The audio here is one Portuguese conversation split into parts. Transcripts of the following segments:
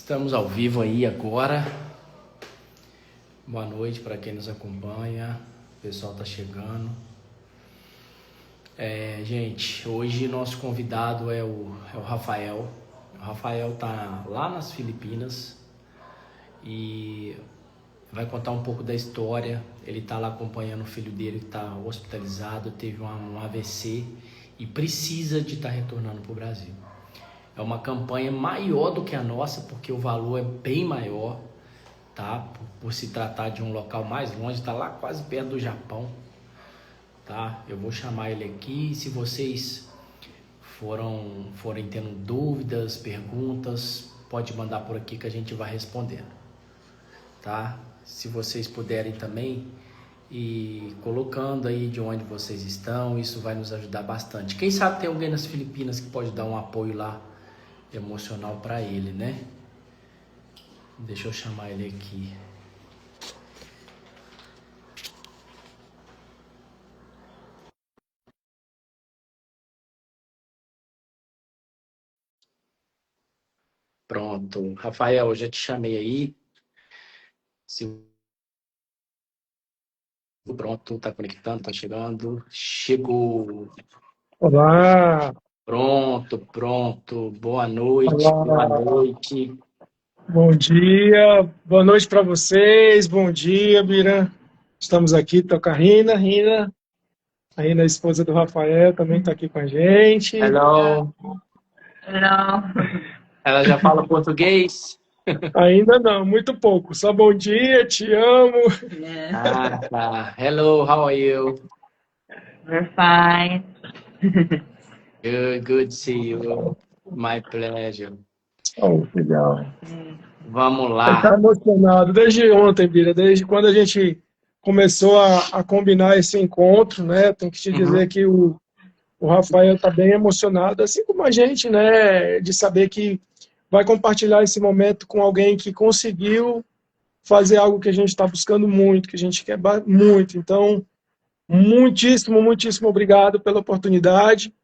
Estamos ao vivo aí agora. Boa noite para quem nos acompanha. O pessoal tá chegando. Gente, hoje nosso convidado é o Rafael. O Rafael tá lá nas Filipinas e vai contar um pouco da história. Ele tá lá acompanhando o filho dele que tá hospitalizado, teve um AVC e precisa de estar retornando para o Brasil. É uma campanha maior do que a nossa, porque o valor é bem maior, tá? Por se tratar de um local mais longe, tá lá quase perto do Japão, tá? Eu vou chamar ele aqui. Se vocês forem tendo dúvidas, perguntas, pode mandar por aqui que a gente vai respondendo, tá? Se vocês puderem também e colocando aí de onde vocês estão, isso vai nos ajudar bastante. Quem sabe tem alguém nas Filipinas que pode dar um apoio lá emocional para ele, né? Deixa eu chamar ele aqui. Pronto, Rafael, eu já te chamei aí. Se pronto, tá conectando, tá chegando. Chegou. Olá, Pronto. Boa noite, boa olá, noite. bom dia, boa noite para vocês, bom dia, Bira. Estamos aqui, tô com a Rina, a esposa do Rafael, também está aqui com a gente. Hello. Não. Ela já fala português? Ainda não, muito pouco, só bom dia, te amo. Ah, tá. Hello, how are you? We're fine. Good to see you. My pleasure. Oh, que legal. Vamos Ele lá. está emocionado desde ontem, Bira, desde quando a gente começou a combinar esse encontro, né? Tenho que te Uhum. dizer que o Rafael está bem emocionado, assim como a gente, né? De saber que vai compartilhar esse momento com alguém que conseguiu fazer algo que a gente está buscando muito, que a gente quer muito. Então, muitíssimo obrigado pela oportunidade.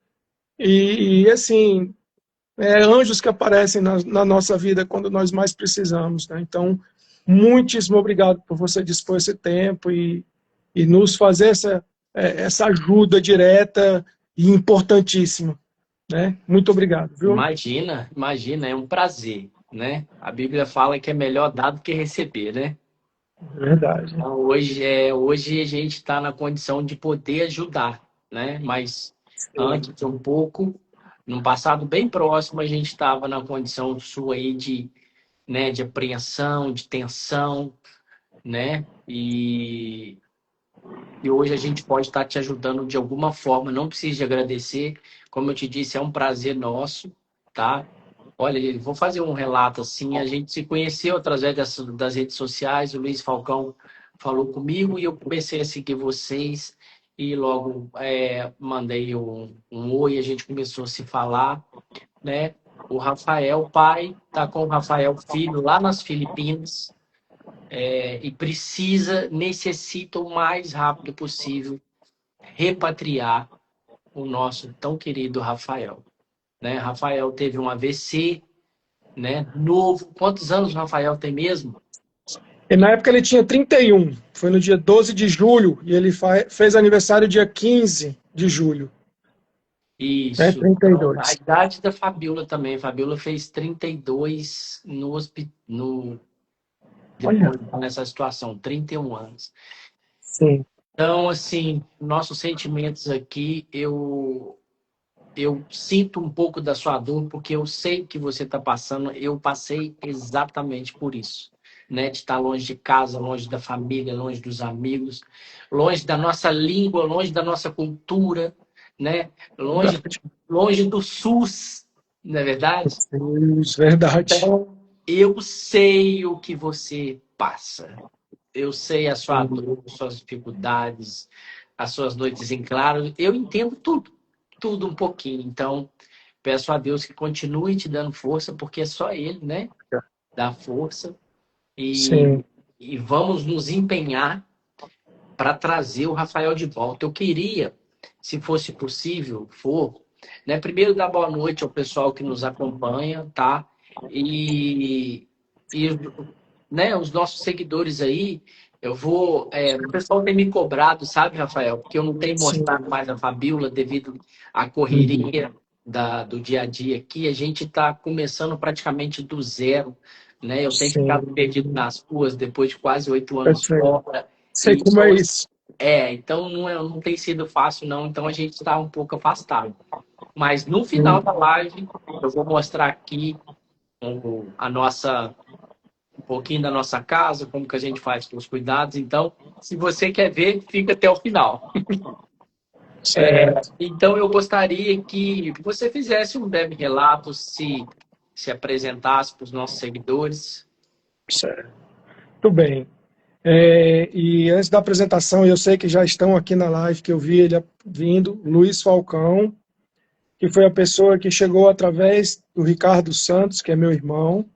Assim, anjos que aparecem na nossa vida quando nós mais precisamos, né? Então, muitíssimo obrigado por você dispor esse tempo e nos fazer essa ajuda direta e importantíssima, né? Muito obrigado, viu? Imagina, é um prazer, né? A Bíblia fala que é melhor dar do que receber, né? Verdade. Então, hoje a gente está na condição de poder ajudar, né? Mas antes, um pouco, num passado bem próximo, a gente estava na condição sua aí de, né, de apreensão, de tensão, né? E hoje a gente pode estar te ajudando de alguma forma, não precisa de agradecer. Como eu te disse, é um prazer nosso, tá? Olha, eu vou fazer um relato assim. A gente se conheceu através das redes sociais. O Luiz Falcão falou comigo e eu comecei a seguir vocês. E logo mandei um oi, a gente começou a se falar, né? O Rafael, pai, tá com o Rafael, filho, lá nas Filipinas. E necessita o mais rápido possível repatriar o nosso tão querido Rafael, né? Rafael teve um AVC, né? Novo. Quantos anos o Rafael tem mesmo? E na época ele tinha 31, foi no dia 12 de julho, e ele fez aniversário dia 15 de julho, né? Isso. Então, a 32. idade da Fabiola também. Fabiola fez 32 Olha, depois nessa situação, 31 anos. sim, Então, assim, nossos sentimentos aqui, eu sinto um pouco da sua dor, porque eu sei o que você está passando. Eu passei exatamente por isso, né? De estar longe de casa, longe da família, longe dos amigos, longe da nossa língua, longe da nossa cultura, né? Longe, verdade. longe do SUS, não é verdade? Deus, verdade. Então, eu sei o que você passa. Eu sei a sua dor, suas dificuldades, as suas noites em claro. Eu entendo tudo um pouquinho. Então, peço a Deus que continue te dando força, porque é só Ele, né? Dá força. E, Sim. e vamos nos empenhar para trazer o Rafael de volta. Eu queria, se fosse possível, né? Primeiro, dar boa noite ao pessoal que nos acompanha, tá? E e né, os nossos seguidores aí, o pessoal tem me cobrado, sabe, Rafael? Porque eu não tenho Sim. mostrado mais a Fabíola devido à Uhum. correria do dia a dia aqui. A gente está começando praticamente do zero, né? Eu tenho ficado Sim, perdido nas ruas depois de quase 8 anos perfeito. fora. Sei E como é isso. então não tem sido fácil, não. Então a gente está um pouco afastado. Mas no final Hum. da live, eu vou mostrar aqui a nossa um pouquinho da nossa casa, como que a gente faz com os cuidados. Então, se você quer ver, fica até o final. Certo, Então, eu gostaria que você fizesse um breve relato, se apresentasse para os nossos seguidores. certo. Muito bem. E antes da apresentação, eu sei que já estão aqui na live, que eu vi ele vindo, Luiz Falcão, que foi a pessoa que chegou através do Ricardo Santos, que é meu irmão,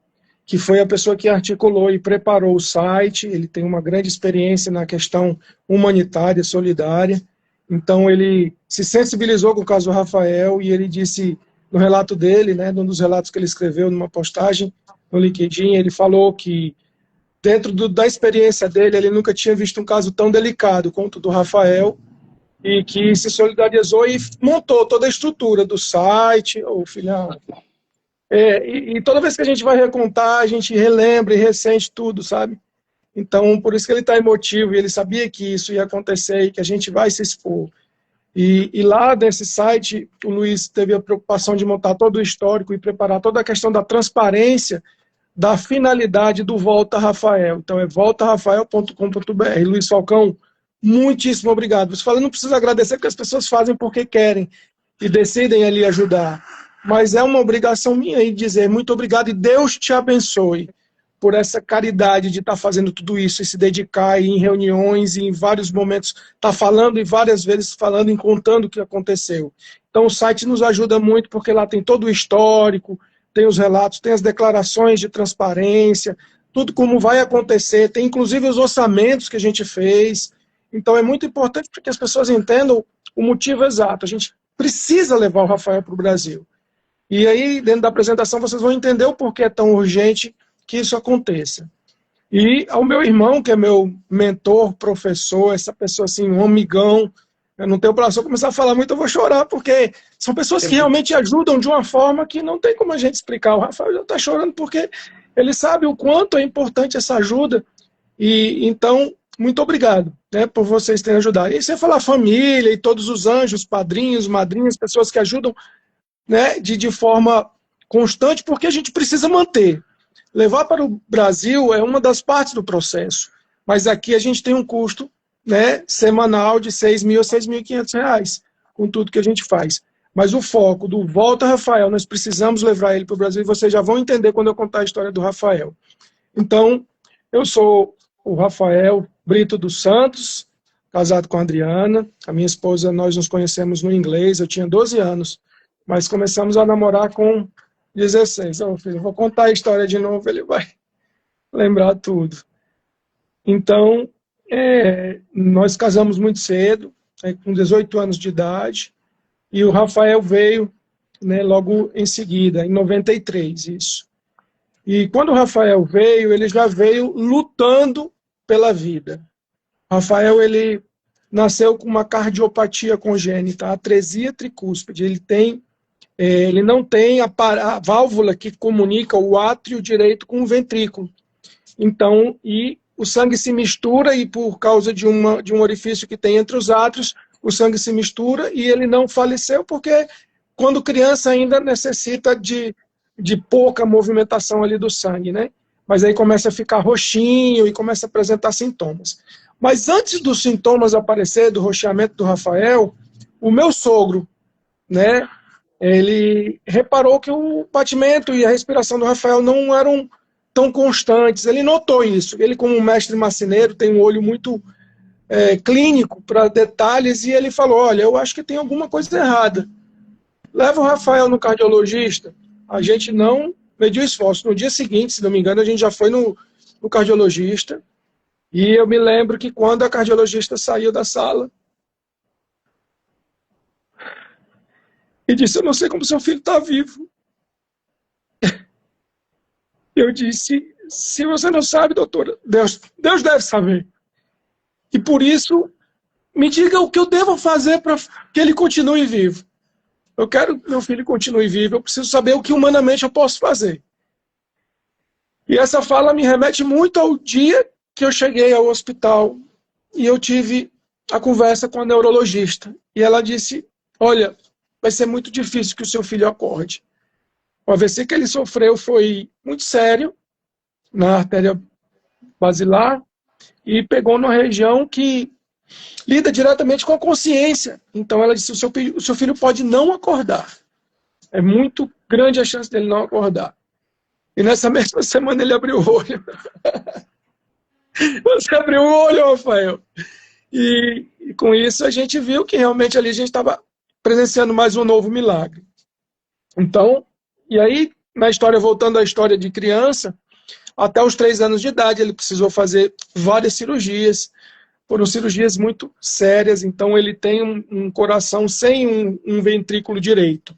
que foi a pessoa que articulou e preparou o site. Ele tem uma grande experiência na questão humanitária, solidária. Então, ele se sensibilizou com o caso do Rafael e ele disse, no relato dele, né, num dos relatos que ele escreveu numa postagem no LinkedIn, ele falou que, dentro da experiência dele, ele nunca tinha visto um caso tão delicado quanto o do Rafael, e que se solidarizou e montou toda a estrutura do site, o filhão. E toda vez que a gente vai recontar, a gente relembra e ressente tudo, sabe? Então, por isso que ele está emotivo, e ele sabia que isso ia acontecer e que a gente vai se expor. E lá nesse site, o Luiz teve a preocupação de montar todo o histórico e preparar toda a questão da transparência da finalidade do Volta Rafael. Então, é voltarafael.com.br. Luiz Falcão, muitíssimo obrigado. Você fala, não precisa agradecer, porque as pessoas fazem porque querem e decidem ali ajudar. Mas é uma obrigação minha aí dizer muito obrigado e Deus te abençoe por essa caridade de estar fazendo tudo isso e se dedicar em reuniões e em vários momentos estar falando e várias vezes falando e contando o que aconteceu. Então o site nos ajuda muito porque lá tem todo o histórico, tem os relatos, tem as declarações de transparência, tudo como vai acontecer, tem inclusive os orçamentos que a gente fez. Então é muito importante para que as pessoas entendam o motivo exato. A gente precisa levar o Rafael para o Brasil. E aí, dentro da apresentação, vocês vão entender o porquê é tão urgente que isso aconteça. E ao meu irmão, que é meu mentor, professor, essa pessoa assim, um amigão, eu não tenho para, se eu começar a falar muito, eu vou chorar, porque são pessoas que realmente ajudam de uma forma que não tem como a gente explicar. O Rafael já está chorando porque ele sabe o quanto é importante essa ajuda. E então, muito obrigado, né, por vocês terem ajudado. E você falar família e todos os anjos, padrinhos, madrinhas, pessoas que ajudam, né, de forma constante, porque a gente precisa manter. Levar para o Brasil é uma das partes do processo, mas aqui a gente tem um custo, né, semanal de R$ 6.000 a R$ 6.500, com tudo que a gente faz. Mas o foco do Volta Rafael, nós precisamos levar ele para o Brasil, e vocês já vão entender quando eu contar a história do Rafael. Então, eu sou o Rafael Brito dos Santos, casado com a Adriana, a minha esposa, nós nos conhecemos no inglês, eu tinha 12 anos, mas começamos a namorar com 16. Oh, filho, vou contar a história de novo, ele vai lembrar tudo. Então, nós casamos muito cedo, com 18 anos de idade, e o Rafael veio, né, logo em seguida, em 93, isso. E quando o Rafael veio, ele já veio lutando pela vida. O Rafael, ele nasceu com uma cardiopatia congênita, atresia tricúspide. Ele não tem a válvula que comunica o átrio direito com o ventrículo. Então, e o sangue se mistura, e por causa de um orifício que tem entre os átrios, o sangue se mistura, e ele não faleceu porque, quando criança, ainda necessita de pouca movimentação ali do sangue, né? Mas aí começa a ficar roxinho e começa a apresentar sintomas. Mas antes dos sintomas aparecer, do roxeamento do Rafael, o meu sogro, né, ele reparou que o batimento e a respiração do Rafael não eram tão constantes. Ele notou isso. Ele, como mestre marceneiro, tem um olho muito clínico para detalhes, e ele falou, olha, eu acho que tem alguma coisa errada. Leva o Rafael no cardiologista. A gente não mediu esforço. No dia seguinte, se não me engano, a gente já foi no cardiologista, e eu me lembro que quando a cardiologista saiu da sala e disse, eu não sei como seu filho está vivo. Eu disse, se você não sabe, doutora, Deus deve saber. E por isso, me diga o que eu devo fazer para que ele continue vivo. Eu quero que meu filho continue vivo, eu preciso saber o que humanamente eu posso fazer. E essa fala me remete muito ao dia que eu cheguei ao hospital e eu tive a conversa com a neurologista. E ela disse, olha, vai ser muito difícil que o seu filho acorde. O AVC que ele sofreu foi muito sério, na artéria basilar, e pegou numa região que lida diretamente com a consciência. Então ela disse, o seu filho pode não acordar. É muito grande a chance dele não acordar. E nessa mesma semana ele abriu o olho. Você abriu o olho, Rafael. E com isso a gente viu que realmente ali a gente estava presenciando mais um novo milagre. Então, e aí, na história, voltando à história de criança, até os 3 anos de idade ele precisou fazer várias cirurgias. Foram cirurgias muito sérias, então ele tem um coração sem um ventrículo direito.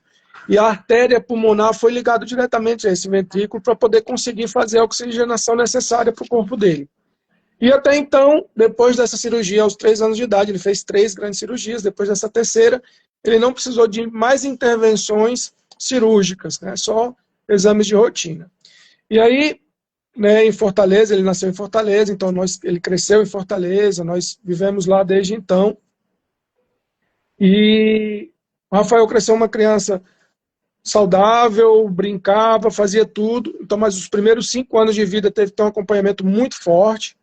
E a artéria pulmonar foi ligada diretamente a esse ventrículo para poder conseguir fazer a oxigenação necessária para o corpo dele. E até então, depois dessa cirurgia, aos 3 anos de idade, ele fez 3 grandes cirurgias. Depois dessa terceira, ele não precisou de mais intervenções cirúrgicas, né? Só exames de rotina. E aí, né, em Fortaleza, ele nasceu em Fortaleza, então ele cresceu em Fortaleza, nós vivemos lá desde então. E o Rafael cresceu uma criança saudável, brincava, fazia tudo. Então, mas os primeiros 5 anos de vida teve que ter um acompanhamento muito forte.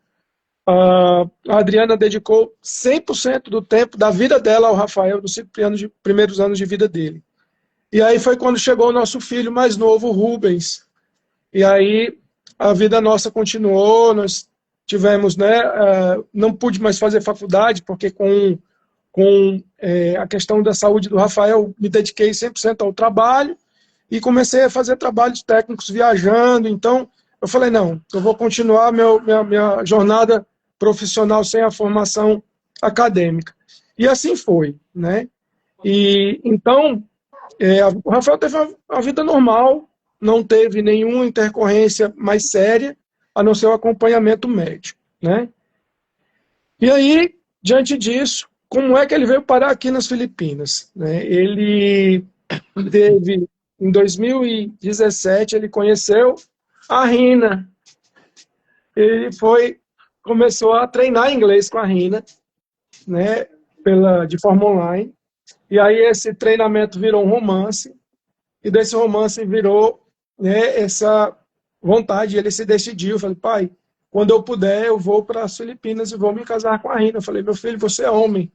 A Adriana dedicou 100% do tempo da vida dela ao Rafael, nos 5 primeiros anos de vida dele. E aí foi quando chegou o nosso filho mais novo, o Rubens. E aí a vida nossa continuou, nós tivemos, né, não pude mais fazer faculdade, porque com a questão da saúde do Rafael, me dediquei 100% ao trabalho e comecei a fazer trabalhos técnicos viajando. Então, eu falei, não, eu vou continuar minha jornada profissional sem a formação acadêmica. E assim foi, né? E então, o Rafael teve uma vida normal, não teve nenhuma intercorrência mais séria, a não ser o acompanhamento médico, né? E aí, diante disso, como é que ele veio parar aqui nas Filipinas, né? Ele teve, em 2017, ele conheceu a Rina. Ele começou a treinar inglês com a Rina, né, de forma online. E aí esse treinamento virou um romance, e desse romance virou, né, essa vontade. Ele se decidiu, eu falei, pai, quando eu puder, eu vou para as Filipinas e vou me casar com a Rina. Eu falei, meu filho, você é homem,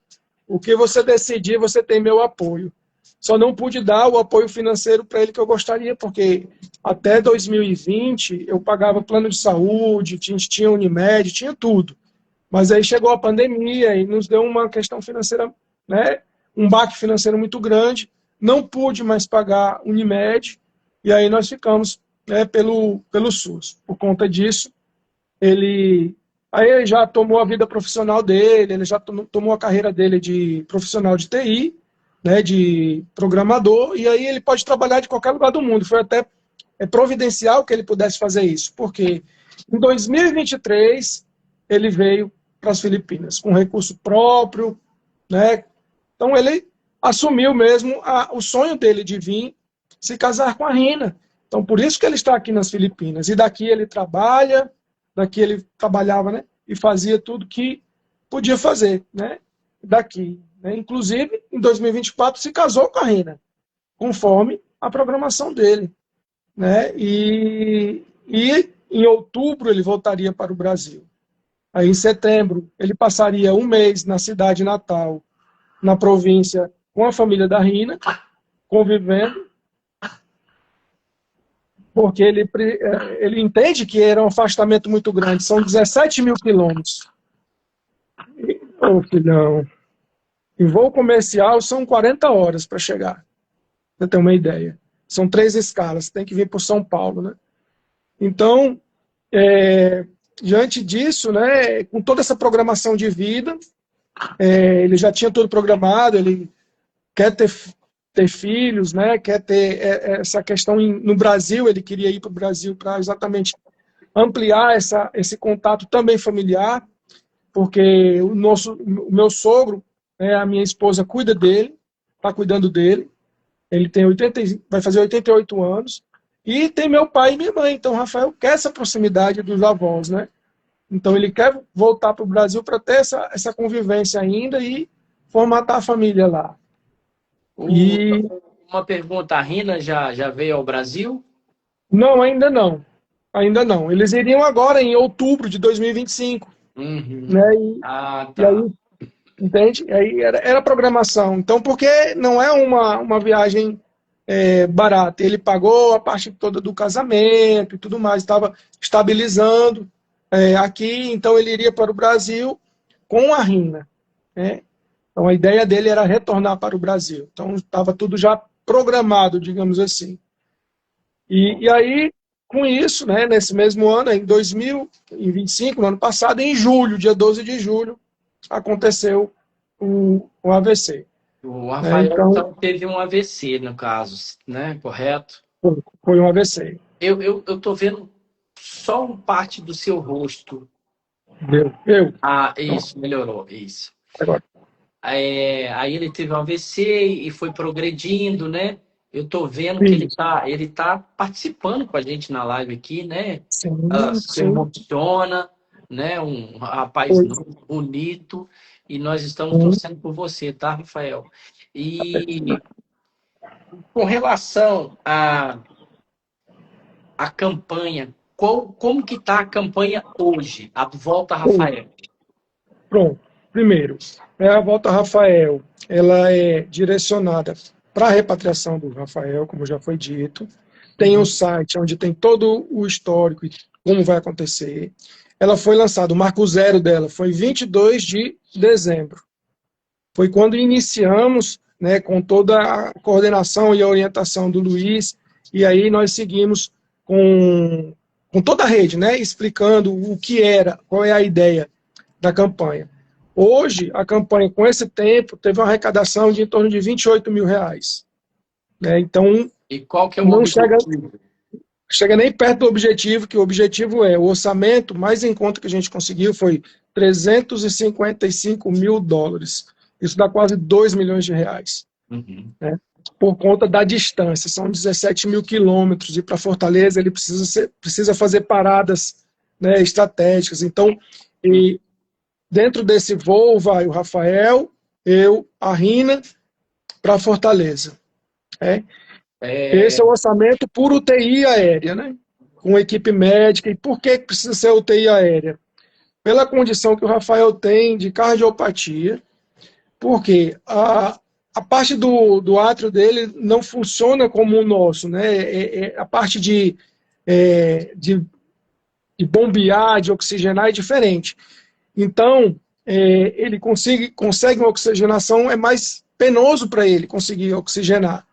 o que você decidir, você tem meu apoio. Só não pude dar o apoio financeiro para ele que eu gostaria, porque até 2020 eu pagava plano de saúde, tinha Unimed, tinha tudo. Mas aí chegou a pandemia e nos deu uma questão financeira, né, um baque financeiro muito grande. Não pude mais pagar Unimed e aí nós ficamos, né, pelo SUS. Por conta disso, ele já tomou a vida profissional dele, ele já tomou a carreira dele de profissional de TI, né, de programador, e aí ele pode trabalhar de qualquer lugar do mundo. Foi até providencial que ele pudesse fazer isso, porque em 2023 ele veio para as Filipinas, com recurso próprio, né? Então ele assumiu mesmo o sonho dele de vir se casar com a Rina. Então por isso que ele está aqui nas Filipinas. E daqui ele trabalha, daqui ele trabalhava, né, e fazia tudo que podia fazer, né, daqui. Inclusive, em 2024, se casou com a Rina, conforme a programação dele, né? E em outubro ele voltaria para o Brasil. Aí em setembro ele passaria um mês na cidade natal, na província, com a família da Rina, convivendo, porque ele entende que era um afastamento muito grande, são 17 mil quilômetros. Ô, filhão, em voo comercial são 40 horas para chegar, pra você ter uma ideia. São 3 escalas, tem que vir por São Paulo, né? Então, diante disso, né, com toda essa programação de vida, ele já tinha tudo programado, ele quer ter filhos, né, quer ter essa questão no Brasil, ele queria ir para o Brasil para exatamente ampliar esse contato também familiar, porque o meu sogro, né, a minha esposa cuida dele, está cuidando dele, ele tem 80, vai fazer 88 anos, e tem meu pai e minha mãe, então o Rafael quer essa proximidade dos avós, né? Então ele quer voltar para o Brasil para ter essa convivência ainda e formatar a família lá. O- E uma pergunta, a Rina já veio ao Brasil? não, ainda não. Ainda não. Eles iriam agora em outubro de 2025, Uhum. né? Ah, E aí, tá. entende? E aí era programação. Então, porque não é uma viagem barata. Ele pagou a parte toda do casamento e tudo mais, estava estabilizando aqui, então ele iria para o Brasil com a Rina, né? Então a ideia dele era retornar para o Brasil. Então estava tudo já programado, digamos assim. E aí, com isso, né, nesse mesmo ano, em 2025, no ano passado, em julho, dia 12 de julho, aconteceu o AVC. O Né? Rafael, Então, então, teve um AVC, no caso, né? Correto? foi um AVC. Eu tô vendo só uma parte do seu rosto. Eu. Ah, Então, isso, melhorou, isso. agora. Aí ele teve um AVC e foi progredindo, né? Eu tô vendo que Sim, ele tá participando com a gente na live aqui, né? sim, Se sim. emociona, né? Um rapaz Foi, novo, bonito, e nós estamos sim. torcendo por você, tá, Rafael? E com relação à campanha, como que tá a campanha hoje? A Volta Rafael. Pronto. Primeiro, a Volta Rafael, ela é direcionada para a repatriação do Rafael, como já foi dito. Tem um Uhum. site onde tem todo o histórico e como vai acontecer. Ela foi lançada, o marco zero dela foi 22 de dezembro. Foi quando iniciamos, né, com toda a coordenação e a orientação do Luiz, e aí nós seguimos com toda a rede, né, explicando o que era, qual é a ideia da campanha. Hoje, a campanha, com esse tempo, teve uma arrecadação de em torno de R$ 28 mil. Né? Então, E qual que é o não objetivo? chega nem perto do objetivo, que o objetivo é o orçamento mais em conta que a gente conseguiu foi US$ 355 mil. Isso dá quase R$ 2 milhões. Uhum. Né? Por conta da distância, são 17 mil quilômetros, e para Fortaleza ele precisa fazer paradas, né, estratégicas. Então, e dentro desse voo vai o Rafael, eu, a Rina, para Fortaleza. Né? Esse é o É, orçamento por UTI aérea, né? Com equipe médica. E por que precisa ser UTI aérea? Pela condição que o Rafael tem de cardiopatia, porque a parte do átrio dele não funciona como o nosso, né? A parte de bombear, de oxigenar é diferente. Então, ele consegue uma oxigenação, é mais penoso para ele conseguir oxigenar.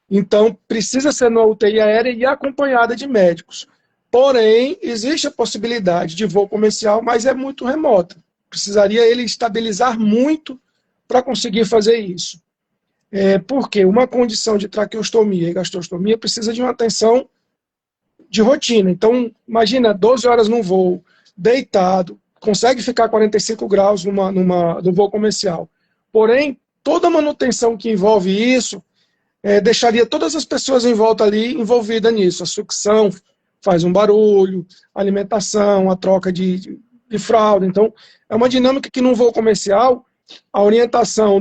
Então, precisa ser numa UTI aérea e acompanhada de médicos. Porém, existe a possibilidade de voo comercial, mas é muito remota. Precisaria ele estabilizar muito para conseguir fazer isso. Porque uma condição de traqueostomia e gastrostomia precisa de uma atenção de rotina. Então, imagina 12 horas num voo, deitado, consegue ficar 45 graus no voo comercial. Porém, toda a manutenção que envolve isso deixaria todas as pessoas em volta ali envolvidas nisso. A sucção faz um barulho, a alimentação, a troca de fralda. Então, é uma dinâmica que num voo comercial, a orientação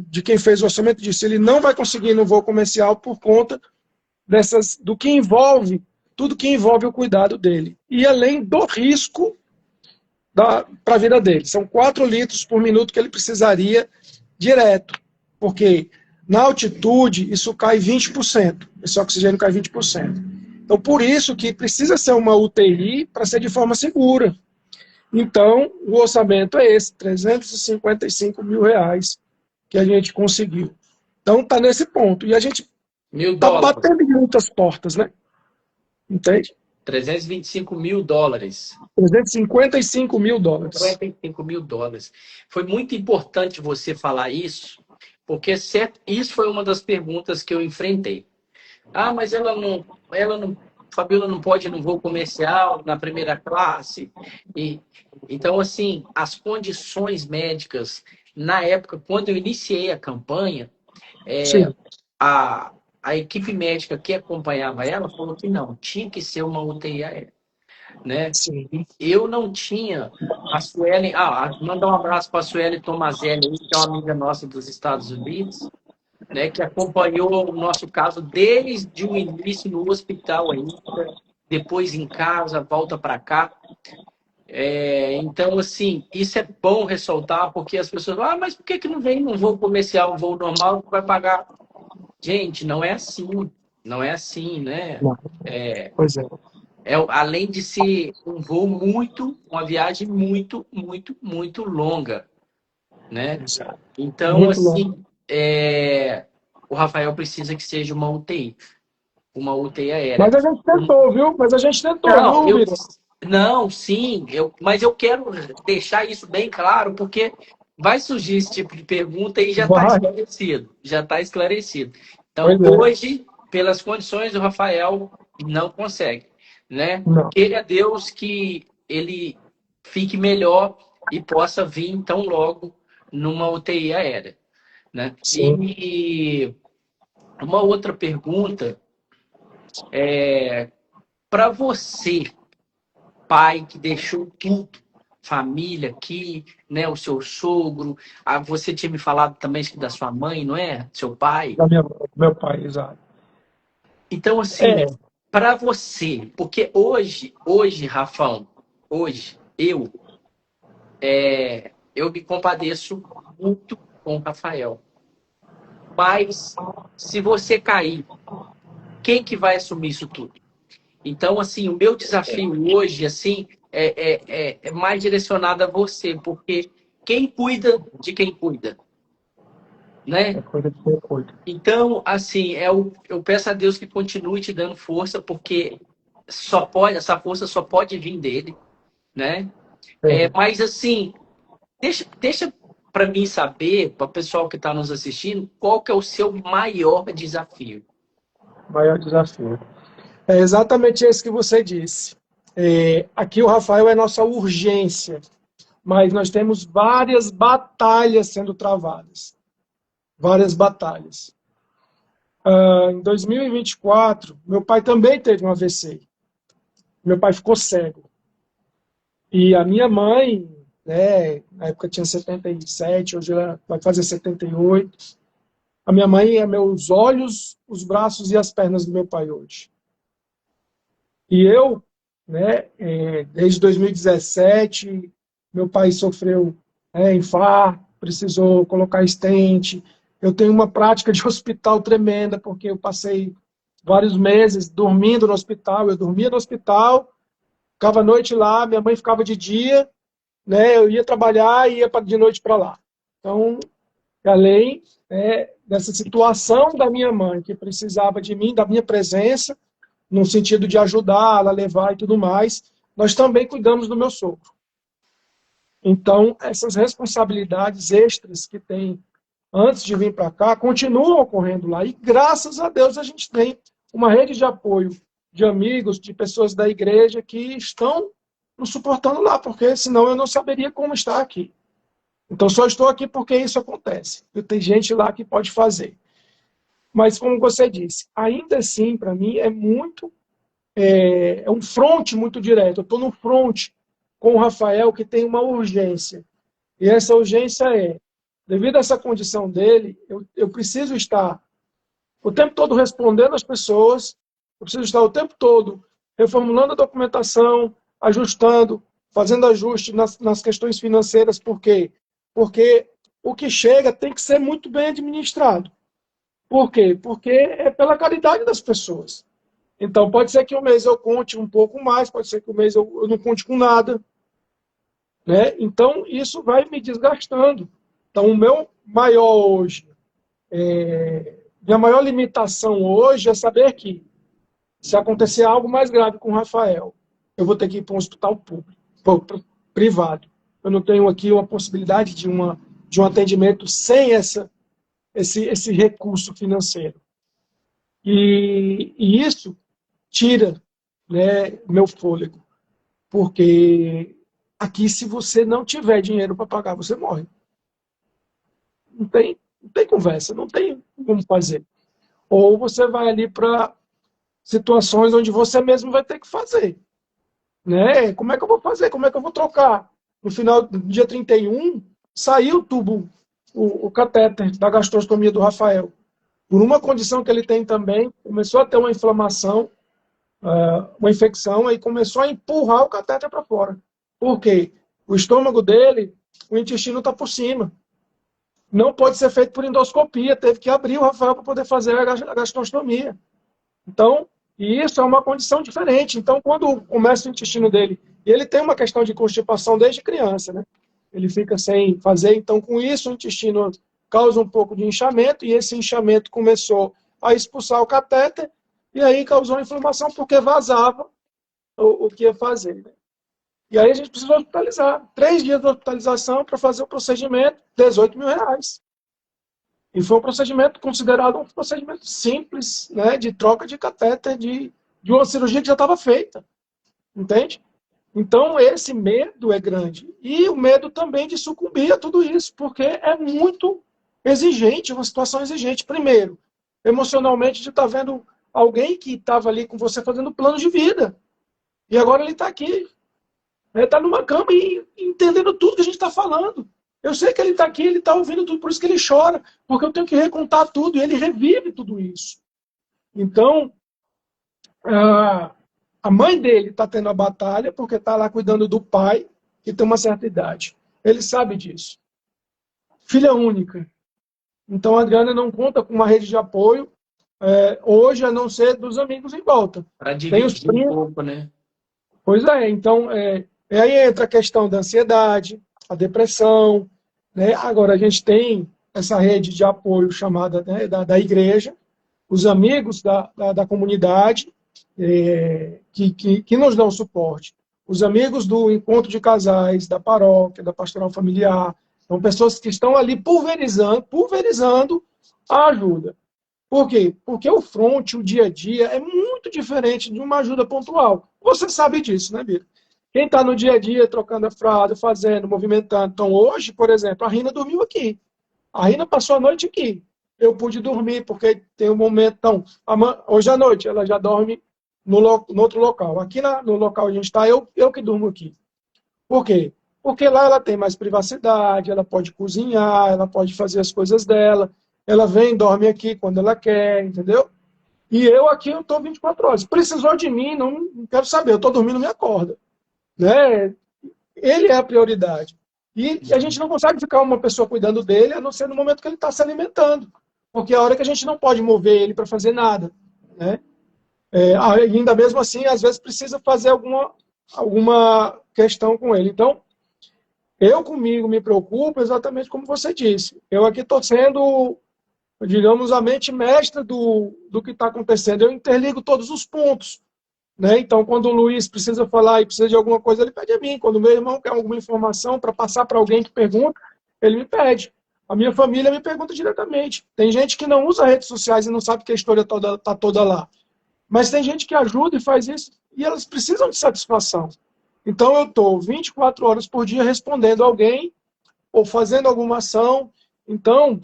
de quem fez o orçamento disse, ele não vai conseguir ir no voo comercial por conta do que envolve, tudo que envolve o cuidado dele. E além do risco para a vida dele. São 4 litros por minuto que ele precisaria direto. Porque na altitude, isso cai 20%. Esse oxigênio cai 20%. Então, por isso que precisa ser uma UTI para ser de forma segura. Então, o orçamento é esse, R$ 355 mil que a gente conseguiu. Então, está nesse ponto. E a gente mil está dólares. batendo em muitas portas, né? Entende? US$ 325 mil. US$ 355 mil. US$ 55 mil. Foi muito importante você falar isso, porque isso foi uma das perguntas que eu enfrentei. Ah, mas ela não Fabiola não pode ir no voo comercial, na primeira classe. E, então, assim, as condições médicas, na época, quando eu iniciei a campanha, Sim, a, a equipe médica que acompanhava ela falou que não, tinha que ser uma UTI aérea, né? sim. Eu não tinha a Suelen. Mandar um abraço para a Suelen Tomazelli, que é uma amiga nossa dos Estados Unidos, né, que acompanhou o nosso caso desde o início no hospital ainda, depois em casa, volta para cá. Então, assim, isso é bom ressaltar, porque as pessoas falam, mas por que não vem num voo comercial, um voo normal, que vai pagar? Gente, não é assim, não é assim, né? Não, pois é. Além de ser um voo uma viagem muito longa, né? Exato. Então, Muito longo. assim, o Rafael precisa que seja uma UTI aérea. Mas a gente tentou, viu? Mas a gente tentou, Não, viu, Bira? não, sim, mas eu quero deixar isso bem claro, porque vai surgir esse tipo de pergunta e já está Vai. esclarecido, já está esclarecido. Então, Pois é. hoje, pelas condições, o Rafael não consegue, né? Não. Queira a Deus que ele fique melhor e possa vir, então, logo numa UTI aérea, né? Sim. E uma outra pergunta para você, pai que deixou tudo, família aqui, né, o seu sogro, você tinha me falado também acho que da sua mãe, não é? Seu pai. Do meu pai, exato. Então, assim, É, para você, porque hoje, Rafão, hoje, eu me compadeço muito com o Rafael. Mas, se você cair, quem que vai assumir isso tudo? Então, assim, o meu desafio hoje, assim, é mais direcionado a você, porque quem cuida de quem cuida, é né? coisa de ser coisa. Então, assim, eu peço a Deus que continue te dando força, porque essa força só pode vir dele, né? É, Mas, assim, deixa para mim saber, para o pessoal que está nos assistindo, qual que é o seu maior desafio. maior desafio. É exatamente isso que você disse. Aqui o Rafael é nossa urgência, mas nós temos várias batalhas sendo travadas. Várias batalhas. Em 2024, meu pai também teve um AVC. Meu pai ficou cego. E a minha mãe, né, na época tinha 77, hoje ela vai fazer 78. A minha mãe é meus olhos, os braços e as pernas do meu pai hoje. E eu, né, desde 2017, meu pai sofreu infarto, precisou colocar stent. Eu tenho uma prática de hospital tremenda, porque eu passei vários meses dormindo no hospital. Eu dormia no hospital, ficava à noite lá, minha mãe ficava de dia, né, eu ia trabalhar e ia de noite para lá. Então, além, né, dessa situação da minha mãe, que precisava de mim, da minha presença, no sentido de ajudá-la, levar e tudo mais, nós também cuidamos do meu sogro. Então, essas responsabilidades extras que tem antes de vir para cá continuam ocorrendo lá. E graças a Deus a gente tem uma rede de apoio de amigos, de pessoas da igreja que estão nos suportando lá, porque senão eu não saberia como estar aqui. Então, só estou aqui porque isso acontece. Tem gente lá que pode fazer. Mas, como você disse, ainda assim, para mim, é um fronte muito direto. Eu estou no fronte com o Rafael, que tem uma urgência. E essa urgência devido a essa condição dele, eu preciso estar o tempo todo respondendo às pessoas, eu preciso estar o tempo todo reformulando a documentação, ajustando, fazendo ajuste nas questões financeiras. Por quê? Porque o que chega tem que ser muito bem administrado. Por quê? Porque é pela caridade das pessoas. Então, pode ser que um mês eu conte um pouco mais, pode ser que um mês eu não conte com nada. Né? Então, isso vai me desgastando. Então, o meu maior hoje, minha maior limitação hoje é saber que, se acontecer algo mais grave com o Rafael, eu vou ter que ir para um hospital público, privado. Eu não tenho aqui uma possibilidade de um atendimento sem esse recurso financeiro. E isso tira né, meu fôlego. Porque aqui, se você não tiver dinheiro para pagar, você morre. Não tem conversa, não tem como fazer. Ou você vai ali para situações onde você mesmo vai ter que fazer. Né? Como é que eu vou fazer? Como é que eu vou trocar? No final do dia 31, saiu o tubo, o catéter da gastrostomia do Rafael. Por uma condição que ele tem também, começou a ter uma inflamação, uma infecção, e começou a empurrar o catéter para fora. Por quê? O estômago dele, o intestino está por cima. Não pode ser feito por endoscopia, teve que abrir o Rafael para poder fazer a gastrostomia. Então, isso é uma condição diferente. Então, quando começa o intestino dele, e ele tem uma questão de constipação desde criança, né? Ele fica sem fazer, então com isso o intestino causa um pouco de inchamento, e esse inchamento começou a expulsar o catéter, e aí causou inflamação porque vazava o que ia fazer. Né? E aí a gente precisou hospitalizar. 3 dias de hospitalização para fazer o procedimento, R$18.000. E foi um procedimento considerado um procedimento simples, né, de troca de catéter de uma cirurgia que já estava feita. Entende? Então, esse medo é grande. E o medo também de sucumbir a tudo isso, porque é muito exigente, uma situação exigente. Primeiro, emocionalmente, de estar vendo alguém que estava ali com você fazendo plano de vida. E agora ele está aqui, está numa cama e entendendo tudo que a gente está falando. Eu sei que ele está aqui, ele está ouvindo tudo, por isso que ele chora, porque eu tenho que recontar tudo, e ele revive tudo isso. Então, a mãe dele está tendo a batalha, porque está lá cuidando do pai, que tem uma certa idade. Ele sabe disso. Filha única. Então, a Adriana não conta com uma rede de apoio, hoje, a não ser dos amigos em volta. Para dividir um pouco, né? Pois é, então, aí entra a questão da ansiedade, a depressão, né? Agora, a gente tem essa rede de apoio chamada, né, da igreja, os amigos da comunidade, que nos dão suporte. Os amigos do encontro de casais, da paróquia, da pastoral familiar, são pessoas que estão ali pulverizando a ajuda. Por quê? Porque o fronte, o dia a dia, é muito diferente de uma ajuda pontual. Você sabe disso, né, Bira? Quem está no dia a dia, trocando a fralda, fazendo, movimentando. Então, hoje, por exemplo, a Rina dormiu aqui. A Rina passou a noite aqui. Eu pude dormir, porque tem um momento... Então, hoje à noite, ela já dorme no outro local. Aqui no local onde a gente está, eu que durmo aqui. Por quê? Porque lá ela tem mais privacidade, ela pode cozinhar, ela pode fazer as coisas dela. Ela vem, dorme aqui quando ela quer, entendeu? E eu aqui, eu estou 24 horas. Precisou de mim, não quero saber. Eu estou dormindo, me acorda. Né? Ele é a prioridade. E a gente não consegue ficar uma pessoa cuidando dele, a não ser no momento que ele está se alimentando. Porque é a hora que a gente não pode mover ele para fazer nada. Né? Ainda mesmo assim, às vezes precisa fazer alguma questão com ele. Então, eu comigo me preocupo exatamente como você disse. Eu aqui estou sendo, digamos, a mente mestra do que está acontecendo. Eu interligo todos os pontos. Né? Então, quando o Luiz precisa falar e precisa de alguma coisa, ele pede a mim. Quando o meu irmão quer alguma informação para passar para alguém que pergunta, ele me pede. A minha família me pergunta diretamente. Tem gente que não usa redes sociais e não sabe que a história está toda lá. Mas tem gente que ajuda e faz isso, e elas precisam de satisfação. Então, eu estou 24 horas por dia respondendo alguém ou fazendo alguma ação. Então,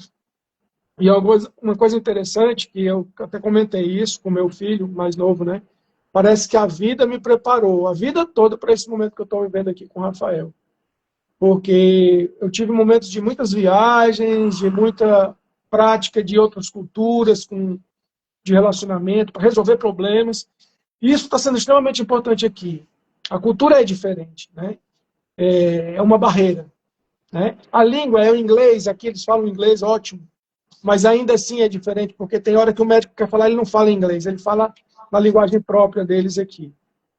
e uma coisa interessante, que eu até comentei isso com meu filho mais novo, né? Parece que a vida me preparou, a vida toda, para esse momento que eu estou vivendo aqui com o Rafael. Porque eu tive momentos de muitas viagens, de muita prática de outras culturas, de relacionamento, para resolver problemas. E isso está sendo extremamente importante aqui. A cultura é diferente, né? É uma barreira. Né? A língua é o inglês, aqui eles falam inglês, ótimo. Mas ainda assim é diferente, porque tem hora que o médico quer falar, ele não fala inglês, ele fala na linguagem própria deles aqui,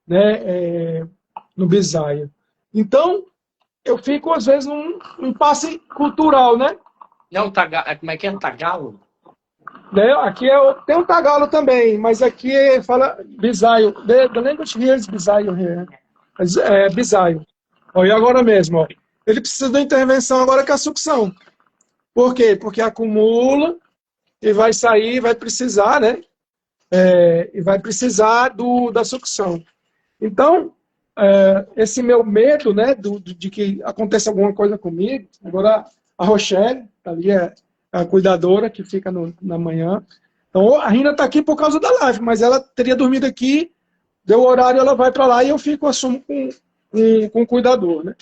né? No Bisaia. Então, eu fico, às vezes, num impasse cultural, né? Não, como é que é? Tagalo? Né? Aqui tem um tagalo também, mas aqui fala Bisaio. The language here is Bisaio here. Bisaio. E agora mesmo, ó. Ele precisa da intervenção agora que é a sucção. Por quê? Porque acumula e vai sair, vai precisar, né? E vai precisar da sucção. Então, esse meu medo, né, de que aconteça alguma coisa comigo, agora a Rochelle, tá ali, é a cuidadora que fica na manhã. Então, a Rina está aqui por causa da live, mas ela teria dormido aqui, deu o horário, ela vai para lá e eu assumo com o cuidador, né?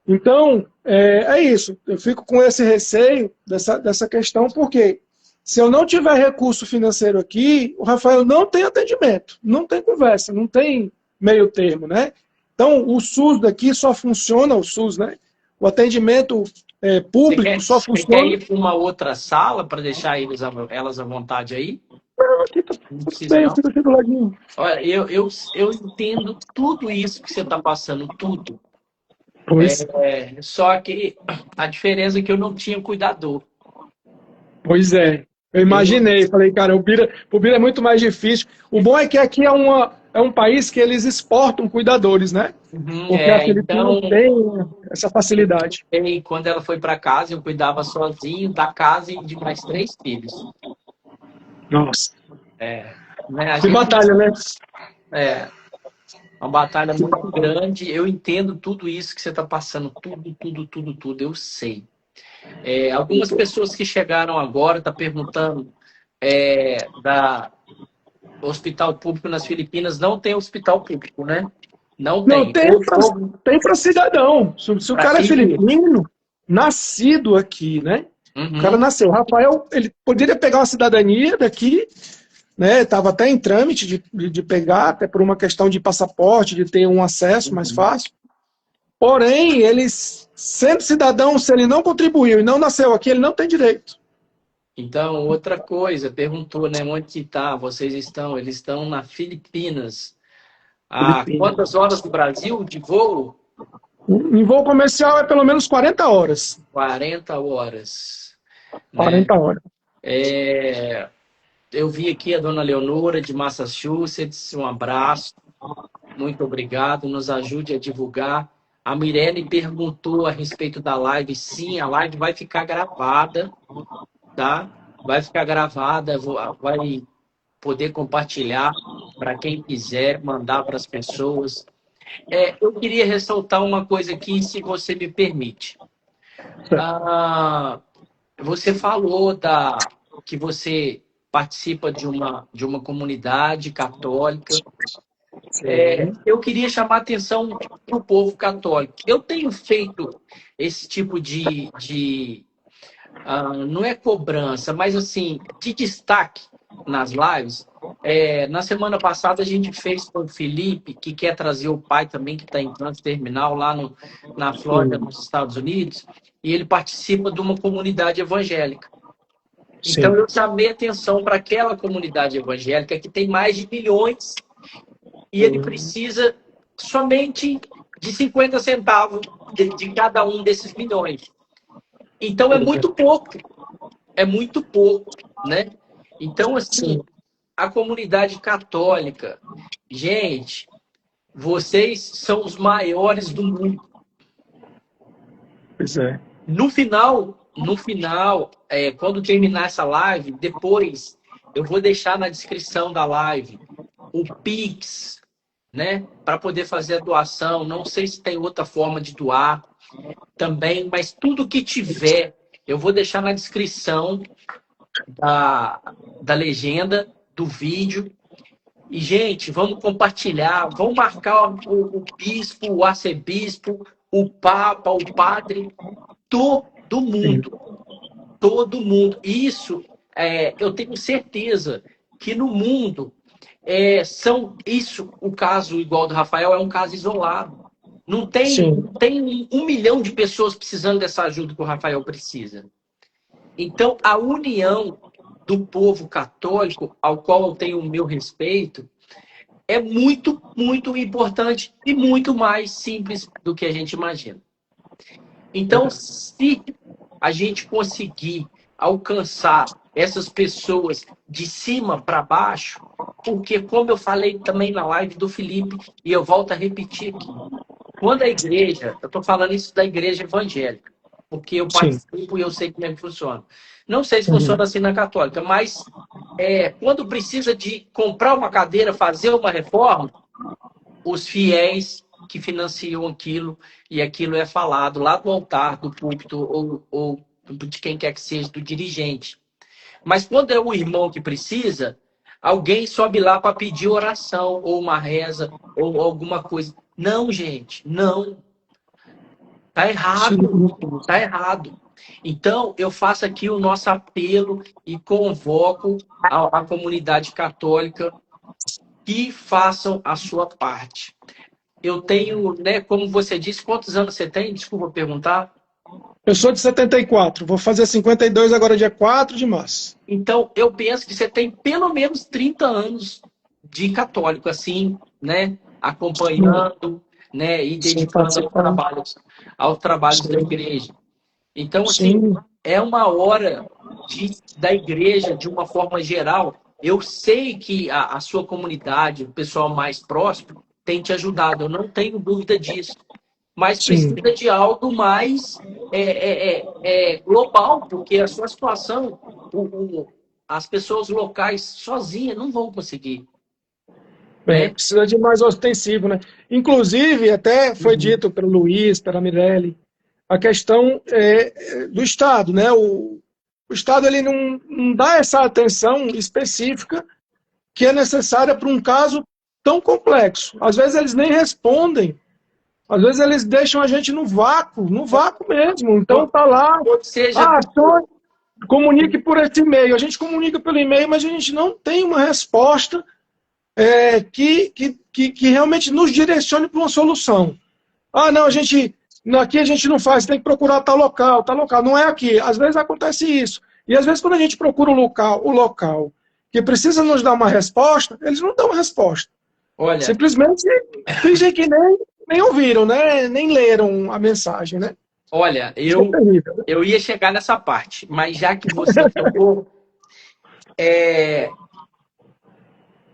Então, é isso. Eu fico com esse receio dessa questão, porque se eu não tiver recurso financeiro aqui, o Rafael não tem atendimento, não tem conversa, não tem meio termo, né? Então, o SUS daqui só funciona, o SUS, né? O atendimento público só Você quer funciona... ir para uma outra sala para deixar elas à vontade aí? Não, aqui tá Não tudo precisa, bem, eu não? fico aqui do ladinho. Olha, eu entendo tudo isso que você está passando, tudo. Pois, Só que a diferença é que eu não tinha cuidador. pois é. Eu Eu não... imaginei, falei, cara, o Bira é muito mais difícil. O bom é que aqui é um país que eles exportam cuidadores, né? Porque a Filipina então, tem essa facilidade. quando ela foi para casa, eu cuidava sozinho da casa e de mais 3 filhos. Nossa. Né? A Que gente, batalha, né? uma batalha muito grande. Eu entendo tudo isso que você está passando, tudo, eu sei. Algumas pessoas que chegaram agora estão perguntando da hospital público nas Filipinas. Não tem hospital público, né? Não Não, tem. tem para cidadão. Se o Para cara é civil. filipino, nascido aqui, né? O cara Uhum. nasceu. O Rafael, ele poderia pegar uma cidadania daqui, né? Estava até em trâmite de pegar, até por uma questão de passaporte, de ter um acesso mais fácil. Porém, ele, sendo cidadão, se ele não contribuiu e não nasceu aqui, ele não tem direito. Então, outra coisa, perguntou, né? Onde que tá? Vocês estão? Eles estão na Filipinas. A Filipino. quantas horas do Brasil de voo? Em voo comercial é pelo menos 40 horas. 40 horas. Né? 40 horas. Eu vi aqui a dona Leonora de Massachusetts. Um abraço. Muito obrigado. Nos ajude a divulgar. A Mirelle perguntou a respeito da live. Sim, a live vai ficar gravada, tá? Vai ficar gravada, vai poder compartilhar para quem quiser, mandar para as pessoas. Eu queria ressaltar uma coisa aqui, se você me permite. Você falou que você participa de uma comunidade católica. Eu queria chamar a atenção para o povo católico. Eu tenho feito esse tipo não é cobrança, mas assim, de destaque nas lives. Na semana passada a gente fez com o Felipe, que quer trazer o pai também, que está em trânsito terminal lá na Flórida, nos Estados Unidos, e ele participa de uma comunidade evangélica. Sim. Então eu chamei atenção para aquela comunidade evangélica que tem mais de milhões e ele precisa somente de 50 centavos de cada um desses milhões. Então é muito pouco, né? Então, assim, a comunidade católica, gente, vocês são os maiores do mundo. Pois é. No final, quando terminar essa live, depois eu vou deixar na descrição da live o Pix, né? Para poder fazer a doação. Não sei se tem outra forma de doar também, mas tudo que tiver, eu vou deixar na descrição da legenda do vídeo. E, gente, vamos compartilhar, vamos marcar o bispo, o arcebispo, o papa, o padre, todo mundo. Todo mundo. Isso, eu tenho certeza que no mundo, o caso igual do Rafael é um caso isolado. Não tem 1 milhão de pessoas precisando dessa ajuda que o Rafael precisa. Então, a união do povo católico, ao qual eu tenho o meu respeito, é muito, muito importante e muito mais simples do que a gente imagina. Então, se a gente conseguir alcançar essas pessoas de cima para baixo, porque, como eu falei também na live do Felipe, e eu volto a repetir aqui, quando a igreja, eu estou falando isso da igreja evangélica, porque eu participo e eu sei como é que funciona. Não sei se funciona assim na católica, mas quando precisa de comprar uma cadeira, fazer uma reforma, os fiéis que financiam aquilo, e aquilo é falado lá do altar, do púlpito, ou de quem quer que seja, do dirigente. Mas quando é o irmão que precisa, alguém sobe lá para pedir oração, ou uma reza, ou alguma coisa. Não, gente, não. Tá errado. Tá errado. Então, eu faço aqui o nosso apelo e convoco a comunidade católica que façam a sua parte. Eu tenho, né, como você disse, quantos anos você tem? Desculpa perguntar. Eu sou de 74, vou fazer 52 agora, dia 4 de março. Então, eu penso que você tem pelo menos 30 anos de católico, assim, né? Acompanhando, né? E Sim, dedicando aos trabalhos da igreja. Então, assim, sim, é uma hora da igreja, de uma forma geral. Eu sei que a sua comunidade, o pessoal mais próximo, tem te ajudado, eu não tenho dúvida disso. Mas sim. precisa de algo mais global, porque a sua situação, as pessoas locais sozinhas não vão conseguir, né? Precisa de mais ostensivo, né? Inclusive, até foi Uhum. dito pelo Luiz, pela Mirelle, a questão do Estado, né? O Estado ele não dá essa atenção específica que é necessária para um caso tão complexo. Às vezes eles nem respondem, às vezes eles deixam a gente no vácuo mesmo. Então Ou tá lá, ou seja, só comunique por esse e-mail. A gente comunica pelo e-mail, mas a gente não tem uma resposta que realmente nos direcione para uma solução. Não, aqui a gente não faz, tem que procurar tal local, tal local. Não é aqui. Às vezes acontece isso. E às vezes quando a gente procura o local que precisa nos dar uma resposta, eles não dão uma resposta. olha, Simplesmente fingem que nem ouviram, né? Nem leram a mensagem, né? olha, Isso é terrível. eu ia chegar nessa parte, mas já que você tocou,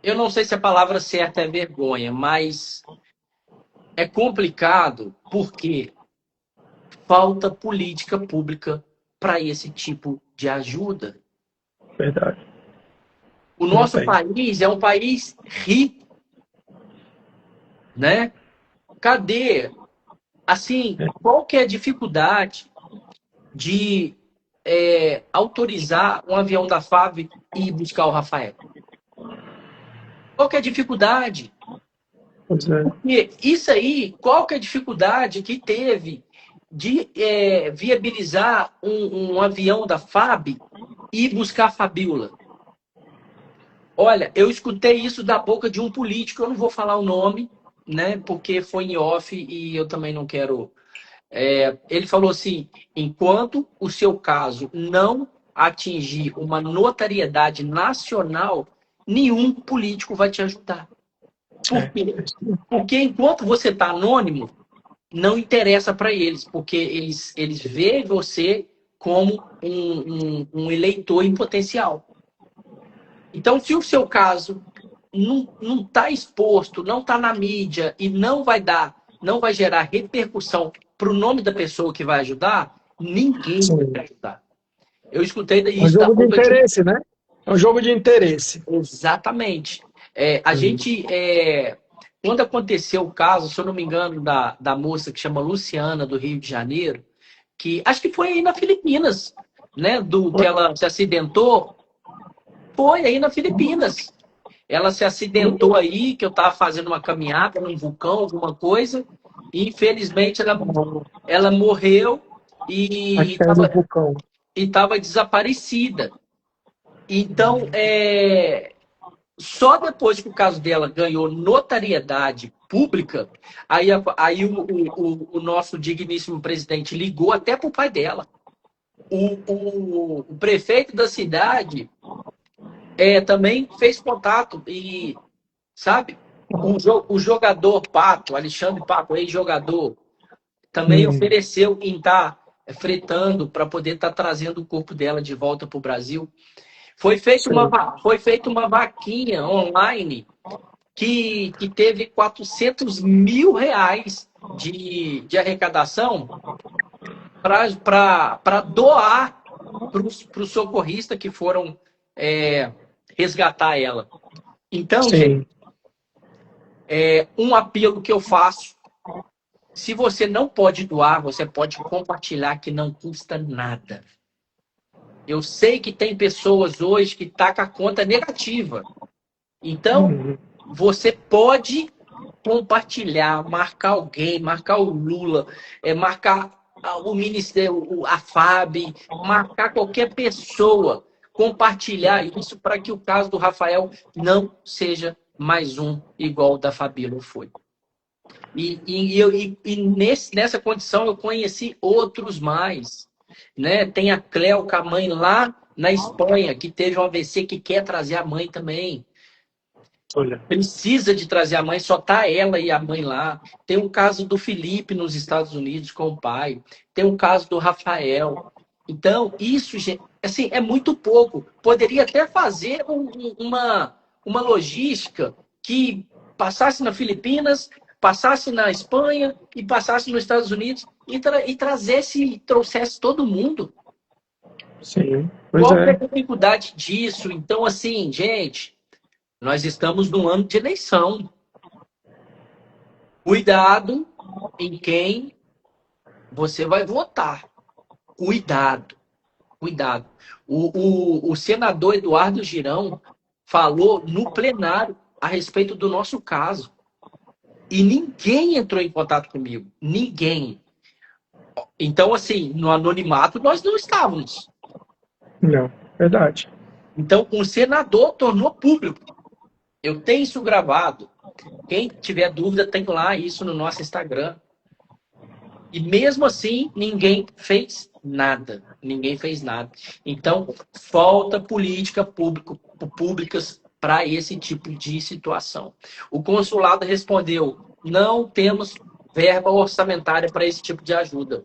eu não sei se a palavra certa é vergonha, mas é complicado porque falta política pública para esse tipo de ajuda. Verdade. O Não nosso tem. país é um país rico, né? Cadê? Assim, qual que é a dificuldade de autorizar um avião da FAB e ir buscar o Rafael? Qual que é a dificuldade? Pois é. Porque isso aí, qual que é a dificuldade que teve de viabilizar um avião da FAB e ir buscar a Fabiola? Olha, eu escutei isso da boca de um político, eu não vou falar o nome, né? Porque foi em off e eu também não quero. Ele falou assim: enquanto o seu caso não atingir uma notariedade nacional, nenhum político vai te ajudar. Por É. quê? Porque enquanto você está anônimo, não interessa para eles, porque eles veem você como um eleitor em potencial. Então, se o seu caso não está exposto, não está na mídia e não vai gerar repercussão para o nome da pessoa que vai ajudar, ninguém vai te Sim. ajudar. Eu escutei É um isso da jogo de boca de um. interesse, né? É um jogo de interesse. Exatamente. A gente, quando aconteceu o caso, se eu não me engano, da moça que chama Luciana, do Rio de Janeiro, que acho que foi aí na Filipinas, né? Que ela se acidentou, foi aí na Filipinas. Ela se acidentou aí, que eu estava fazendo uma caminhada num vulcão, alguma coisa, e infelizmente ela morreu A e queda do vulcão. estava desaparecida. Então, só depois que o caso dela ganhou notariedade pública, aí o nosso digníssimo presidente ligou até para o pai dela. O prefeito da cidade também fez contato e, sabe, o jogador Pato, Alexandre Pato, ex-jogador, também ofereceu em estar fretando para poder estar trazendo o corpo dela de volta para o Brasil. Foi feita uma vaquinha online que teve 400 mil reais de arrecadação para doar para os socorristas que foram resgatar ela. Então, gente, Sim. Um apelo que eu faço: se você não pode doar, você pode compartilhar, que não custa nada. Eu sei que tem pessoas hoje que estão com a conta negativa. Então, Uhum. você pode compartilhar, marcar alguém, marcar o Lula, marcar o Ministério, a FAB, marcar qualquer pessoa, compartilhar isso para que o caso do Rafael não seja mais um igual o da Fabíola foi. Nessa condição eu conheci outros mais. Né? Tem a Cleo com a mãe lá na Espanha, que teve um AVC, que quer trazer a mãe também. Olha. Precisa de trazer a mãe, só tá ela e a mãe lá. Tem o caso do Felipe nos Estados Unidos com o pai. Tem o caso do Rafael. Então, isso, assim, é muito pouco. Poderia até fazer uma logística que passasse nas Filipinas, passasse na Espanha e passasse nos Estados Unidos e trouxesse todo mundo. Sim, pois Qual é a é. dificuldade disso? Então, assim, gente, nós estamos num ano de eleição. Cuidado em quem você vai votar. Cuidado, cuidado. O senador Eduardo Girão falou no plenário a respeito do nosso caso. E ninguém entrou em contato comigo. Ninguém. Então, assim, no anonimato nós não estávamos. Não, verdade. Então, o senador tornou público. Eu tenho isso gravado. Quem tiver dúvida, tem lá isso no nosso Instagram. E mesmo assim, ninguém fez nada. Ninguém fez nada. Então, falta política públicas para esse tipo de situação. O consulado respondeu: não temos verba orçamentária para esse tipo de ajuda.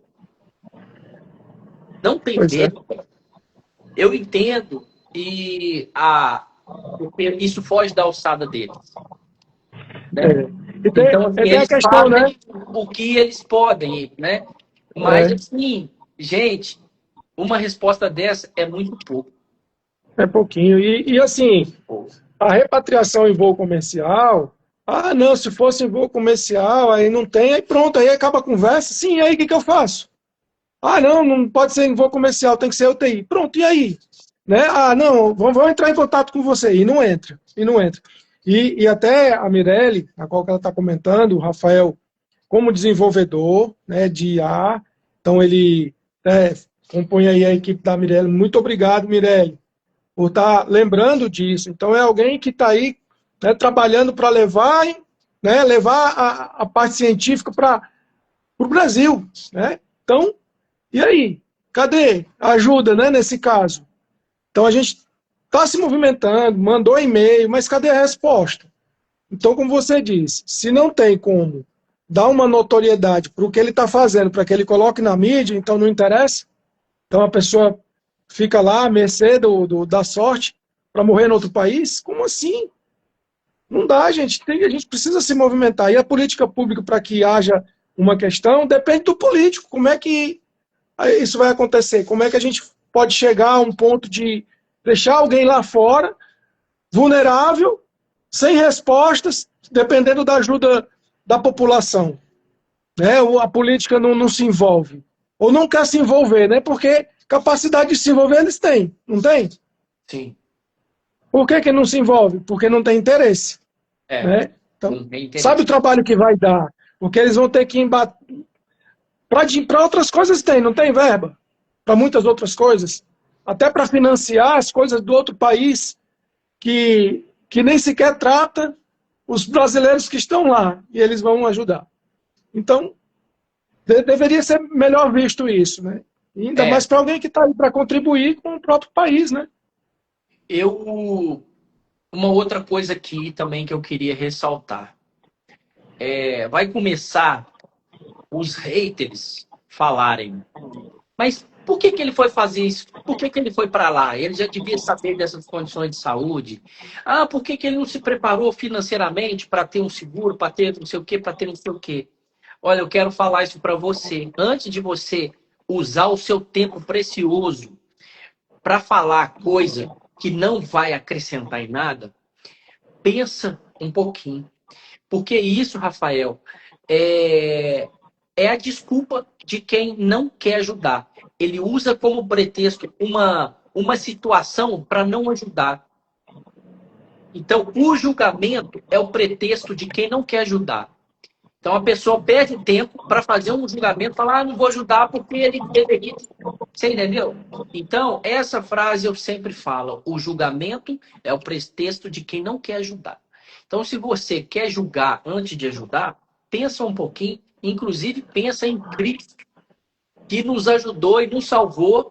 Não tem Pois é. verba. Eu entendo e isso foge da alçada deles. Né? E Então, assim, tem a eles questão, né? fazem o que eles podem, né? Mas, assim, gente, uma resposta dessa é muito pouco. É pouquinho. E assim, a repatriação em voo comercial, não, se fosse em voo comercial, aí não tem, aí pronto, aí acaba a conversa. Sim, aí o que eu faço? Não, não pode ser em voo comercial, tem que ser UTI. Pronto, e aí? Né? Não, vamos entrar em contato com você. E não entra, e não entra. E até a Mirelle, a qual ela está comentando, o Rafael, como desenvolvedor, né, de IA, então ele compõe aí a equipe da Mirelle. Muito obrigado, Mirelle, por estar lembrando disso. Então é alguém que está aí, né, trabalhando para levar, né, levar a parte científica para o Brasil. Né? Então, e aí? Cadê a ajuda, né, nesse caso? Então a gente está se movimentando, mandou e-mail, mas cadê a resposta? Então, como você disse, se não tem como dar uma notoriedade para o que ele está fazendo, para que ele coloque na mídia, então não interessa. Então a pessoa fica lá à mercê da sorte para morrer em outro país? Como assim? Não dá, gente. A gente precisa se movimentar. E a política pública, para que haja uma questão, depende do político. Como é que isso vai acontecer? Como é que a gente pode chegar a um ponto de deixar alguém lá fora, vulnerável, sem respostas, dependendo da ajuda da população? Né? A política não se envolve. Ou não quer se envolver, né? Porque capacidade de se envolver eles têm, não tem? Sim. Por que não se envolve? Porque não tem interesse. Né? Então, Não tem interesse. sabe o trabalho que vai dar? Porque eles vão ter que embater. Para outras coisas tem, não tem verba? Para muitas outras coisas. Até para financiar as coisas do outro país que nem sequer trata os brasileiros que estão lá. E eles vão ajudar. Então, deveria ser melhor visto isso, né? E ainda mais para alguém que está aí para contribuir com o próprio país, né? Uma outra coisa aqui também que eu queria ressaltar. Vai começar os haters falarem: mas por que ele foi fazer isso? Por que ele foi para lá? Ele já devia saber dessas condições de saúde. Por que ele não se preparou financeiramente para ter um seguro, para ter não sei o quê, para ter não sei o quê? Olha, eu quero falar isso para você. Antes de você usar o seu tempo precioso para falar coisa que não vai acrescentar em nada, pensa um pouquinho. Porque isso, Rafael, é a desculpa de quem não quer ajudar. Ele usa como pretexto uma situação para não ajudar. Então, o julgamento é o pretexto de quem não quer ajudar. Então, a pessoa perde tempo para fazer um julgamento, falar, não vou ajudar porque ele deveria. Você entendeu? Então, essa frase eu sempre falo: o julgamento é o pretexto de quem não quer ajudar. Então, se você quer julgar antes de ajudar, pensa um pouquinho, inclusive pensa em Cristo, que nos ajudou e nos salvou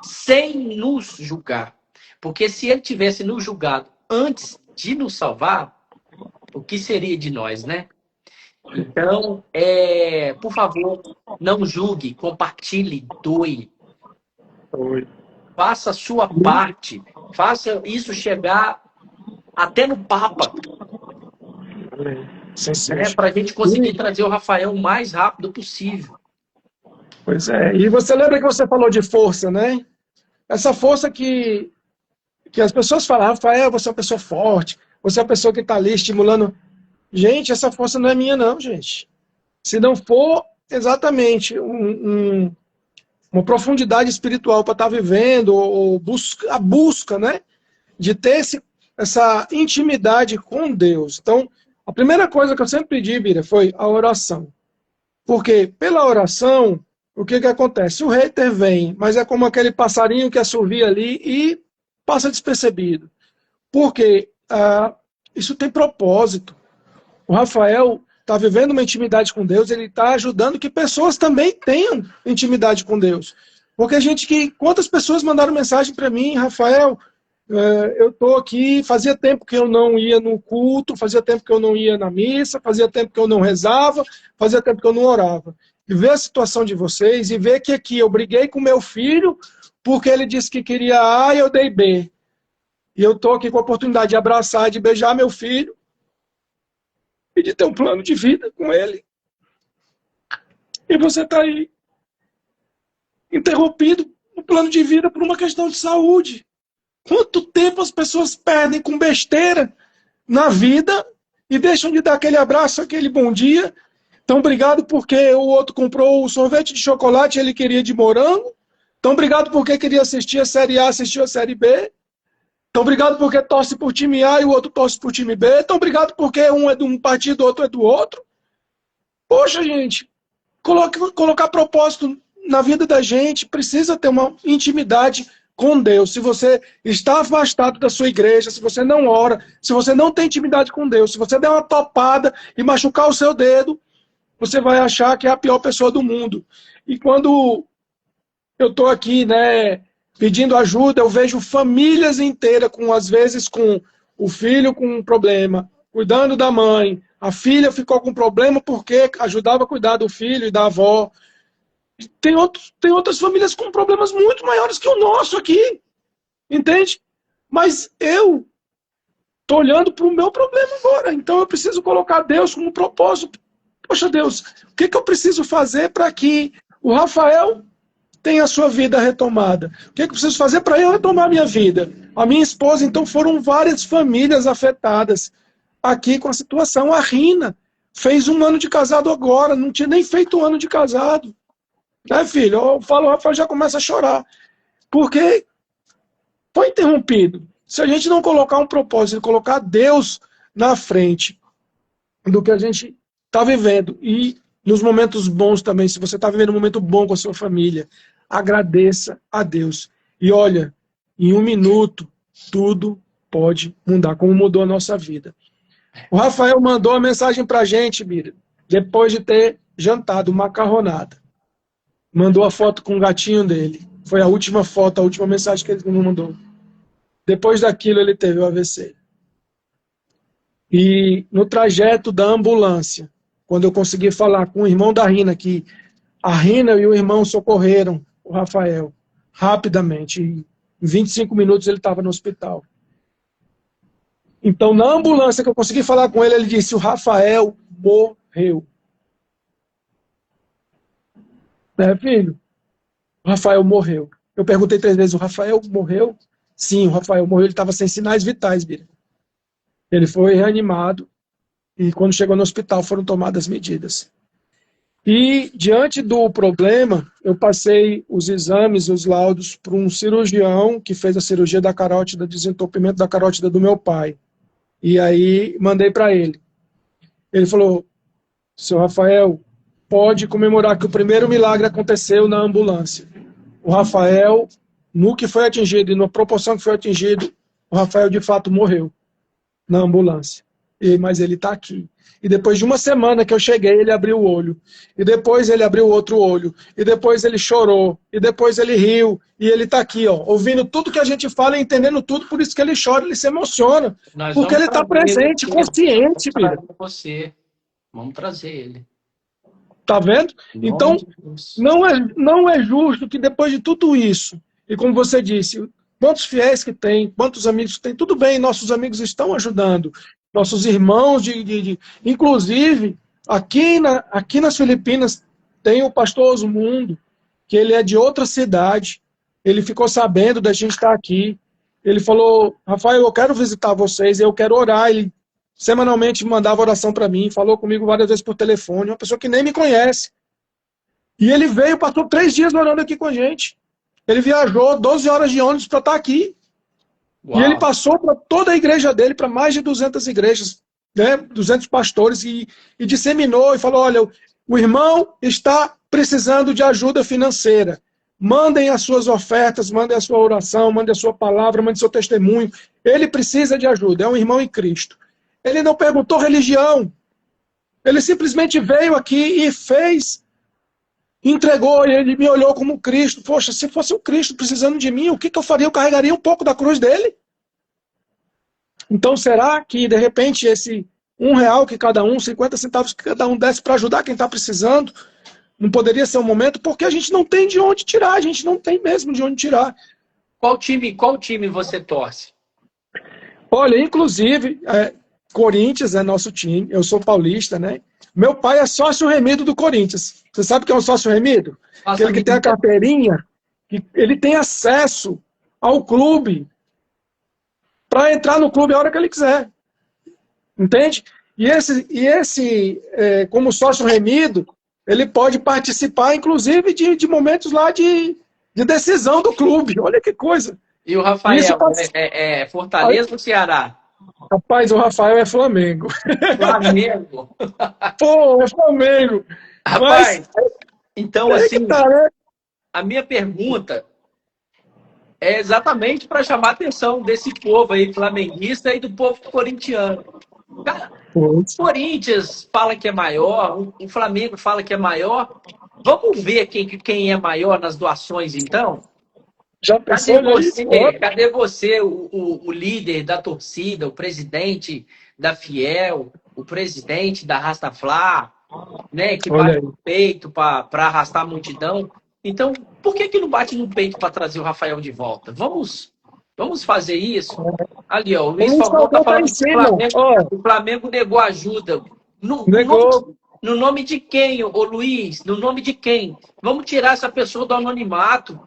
sem nos julgar. Porque se ele tivesse nos julgado antes de nos salvar, o que seria de nós, né? Então, por favor, não julgue, compartilhe, doe. Faça a sua parte. Faça isso chegar até no Papa. Né, para a gente conseguir trazer o Rafael o mais rápido possível. Pois é. E você lembra que você falou de força, né? Essa força que as pessoas falam, Rafael, você é uma pessoa forte, você é uma pessoa que está ali estimulando. Gente, essa força não é minha não, gente. Se não for exatamente uma profundidade espiritual para estar vivendo, ou a busca, né, de ter essa intimidade com Deus. Então, a primeira coisa que eu sempre pedi, Bira, foi a oração. Porque pela oração, o que acontece? O hater vem, mas é como aquele passarinho que assovia ali e passa despercebido. Porque isso tem propósito. O Rafael está vivendo uma intimidade com Deus, ele está ajudando que pessoas também tenham intimidade com Deus. Porque quantas pessoas mandaram mensagem para mim, Rafael, eu estou aqui, fazia tempo que eu não ia no culto, fazia tempo que eu não ia na missa, fazia tempo que eu não rezava, fazia tempo que eu não orava. E ver a situação de vocês, e ver que aqui eu briguei com meu filho, porque ele disse que queria A e eu dei B. E eu estou aqui com a oportunidade de abraçar, de beijar meu filho, e de ter um plano de vida com ele. E você está aí, interrompido o plano de vida por uma questão de saúde. Quanto tempo as pessoas perdem com besteira na vida e deixam de dar aquele abraço, aquele bom dia. Então, obrigado porque o outro comprou o sorvete de chocolate e ele queria de morango. Então, obrigado porque queria assistir a Série A, assistiu a Série B. Então, obrigado porque torce por time A e o outro torce por time B. Então, obrigado porque um é de um partido, o outro é do outro. Poxa, gente, colocar propósito na vida da gente precisa ter uma intimidade com Deus. Se você está afastado da sua igreja, se você não ora, se você não tem intimidade com Deus, se você der uma topada e machucar o seu dedo, você vai achar que é a pior pessoa do mundo. E quando eu estou aqui, né, pedindo ajuda, eu vejo famílias inteiras, às vezes com o filho com um problema, cuidando da mãe, a filha ficou com problema porque ajudava a cuidar do filho e da avó. Tem outras famílias com problemas muito maiores que o nosso aqui, entende? Mas eu estou olhando para o meu problema agora, então eu preciso colocar Deus como propósito. Poxa, Deus, o que eu preciso fazer para que o Rafael tenha a sua vida retomada? O que eu preciso fazer para eu retomar a minha vida? A minha esposa, então, foram várias famílias afetadas aqui com a situação. A Rina fez 1 ano de casado agora, não tinha nem feito 1 ano de casado. Né, filho? Eu falo, o Rafael já começa a chorar. Porque foi interrompido. Se a gente não colocar um propósito, colocar Deus na frente do que a gente está vivendo, e nos momentos bons também, se você está vivendo um momento bom com a sua família, agradeça a Deus. E olha, em 1 minuto, tudo pode mudar, como mudou a nossa vida. O Rafael mandou uma mensagem para a gente, Bira, depois de ter jantado macarronada. Mandou a foto com o gatinho dele. Foi a última foto, a última mensagem que ele me mandou. Depois daquilo, ele teve o AVC. E no trajeto da ambulância, quando eu consegui falar com o irmão da Rina, que a Rina e o irmão socorreram o Rafael rapidamente. Em 25 minutos ele estava no hospital. Então, na ambulância que eu consegui falar com ele, ele disse: o Rafael morreu. Né, filho? O Rafael morreu. Eu perguntei 3 vezes: o Rafael morreu? Sim, o Rafael morreu. Ele estava sem sinais vitais, Bira. Ele foi reanimado E quando chegou no hospital foram tomadas medidas. E, diante do problema, eu passei os exames, os laudos, para um cirurgião que fez a cirurgia da carótida, desentupimento da carótida do meu pai. E aí mandei para ele. Ele falou, seu Rafael, pode comemorar que o primeiro milagre aconteceu na ambulância. O Rafael, no que foi atingido e na proporção que foi atingido, o Rafael de fato morreu na ambulância. Mas ele está aqui. E depois de uma semana que eu cheguei, ele abriu o olho. E depois ele abriu o outro olho. E depois ele chorou. E depois ele riu. E ele está aqui, ó, ouvindo tudo que a gente fala e entendendo tudo. Por isso que ele chora, ele se emociona. Nós porque ele está presente, consciente, filho. Você. Vamos trazer ele. Tá vendo? Então, não é justo que depois de tudo isso, e como você disse, quantos fiéis que tem, quantos amigos que tem, tudo bem, nossos amigos estão ajudando. Nossos irmãos, inclusive, aqui nas Filipinas, tem o pastor Osmundo, que ele é de outra cidade. Ele ficou sabendo da gente estar aqui. Ele falou, Rafael, eu quero visitar vocês, eu quero orar. Ele semanalmente mandava oração para mim, falou comigo várias vezes por telefone, uma pessoa que nem me conhece. E ele veio, passou 3 dias orando aqui com a gente. Ele viajou 12 horas de ônibus para estar aqui. Uau. E ele passou para toda a igreja dele, para mais de 200 igrejas, né, 200 pastores, e disseminou e falou, olha, o irmão está precisando de ajuda financeira. Mandem as suas ofertas, mandem a sua oração, mandem a sua palavra, mandem seu testemunho. Ele precisa de ajuda, é um irmão em Cristo. Ele não perguntou religião. Ele simplesmente veio aqui e fez, entregou, e ele me olhou como Cristo. Poxa, se fosse o Cristo precisando de mim, o que eu faria? Eu carregaria um pouco da cruz dele? Então, será que, de repente, esse R$1 que cada um, 50 centavos que cada um desse para ajudar quem está precisando, não poderia ser um momento? Porque a gente não tem de onde tirar, a gente não tem mesmo de onde tirar. Qual time você torce? Olha, inclusive, Corinthians é nosso time, eu sou paulista, né? Meu pai é sócio remido do Corinthians. Você sabe o que é um sócio remido? Aquele que tem a carteirinha, que ele tem acesso ao clube para entrar no clube a hora que ele quiser. Entende? E esse como sócio remido, ele pode participar, inclusive, de momentos lá de decisão do clube. Olha que coisa. E o Rafael, é Fortaleza ou Ceará? Rapaz, o Rafael é Flamengo. Flamengo? Pô, é Flamengo. Rapaz, então assim, tá, né? A minha pergunta é exatamente para chamar a atenção desse povo aí flamenguista e do povo corintiano. Cara, o Corinthians fala que é maior, o Flamengo fala que é maior. Vamos ver quem é maior nas doações, então? Já pensou Cadê você, o líder da torcida, o presidente da Fiel, o presidente da Rastafla, né, que bate no peito para arrastar a multidão? Então, por que não bate no peito para trazer o Rafael de volta? Vamos fazer isso? Ali, ó, o Luiz Falcão está falando que o Flamengo negou ajuda. No nome de quem, ô Luiz? No nome de quem? Vamos tirar essa pessoa do anonimato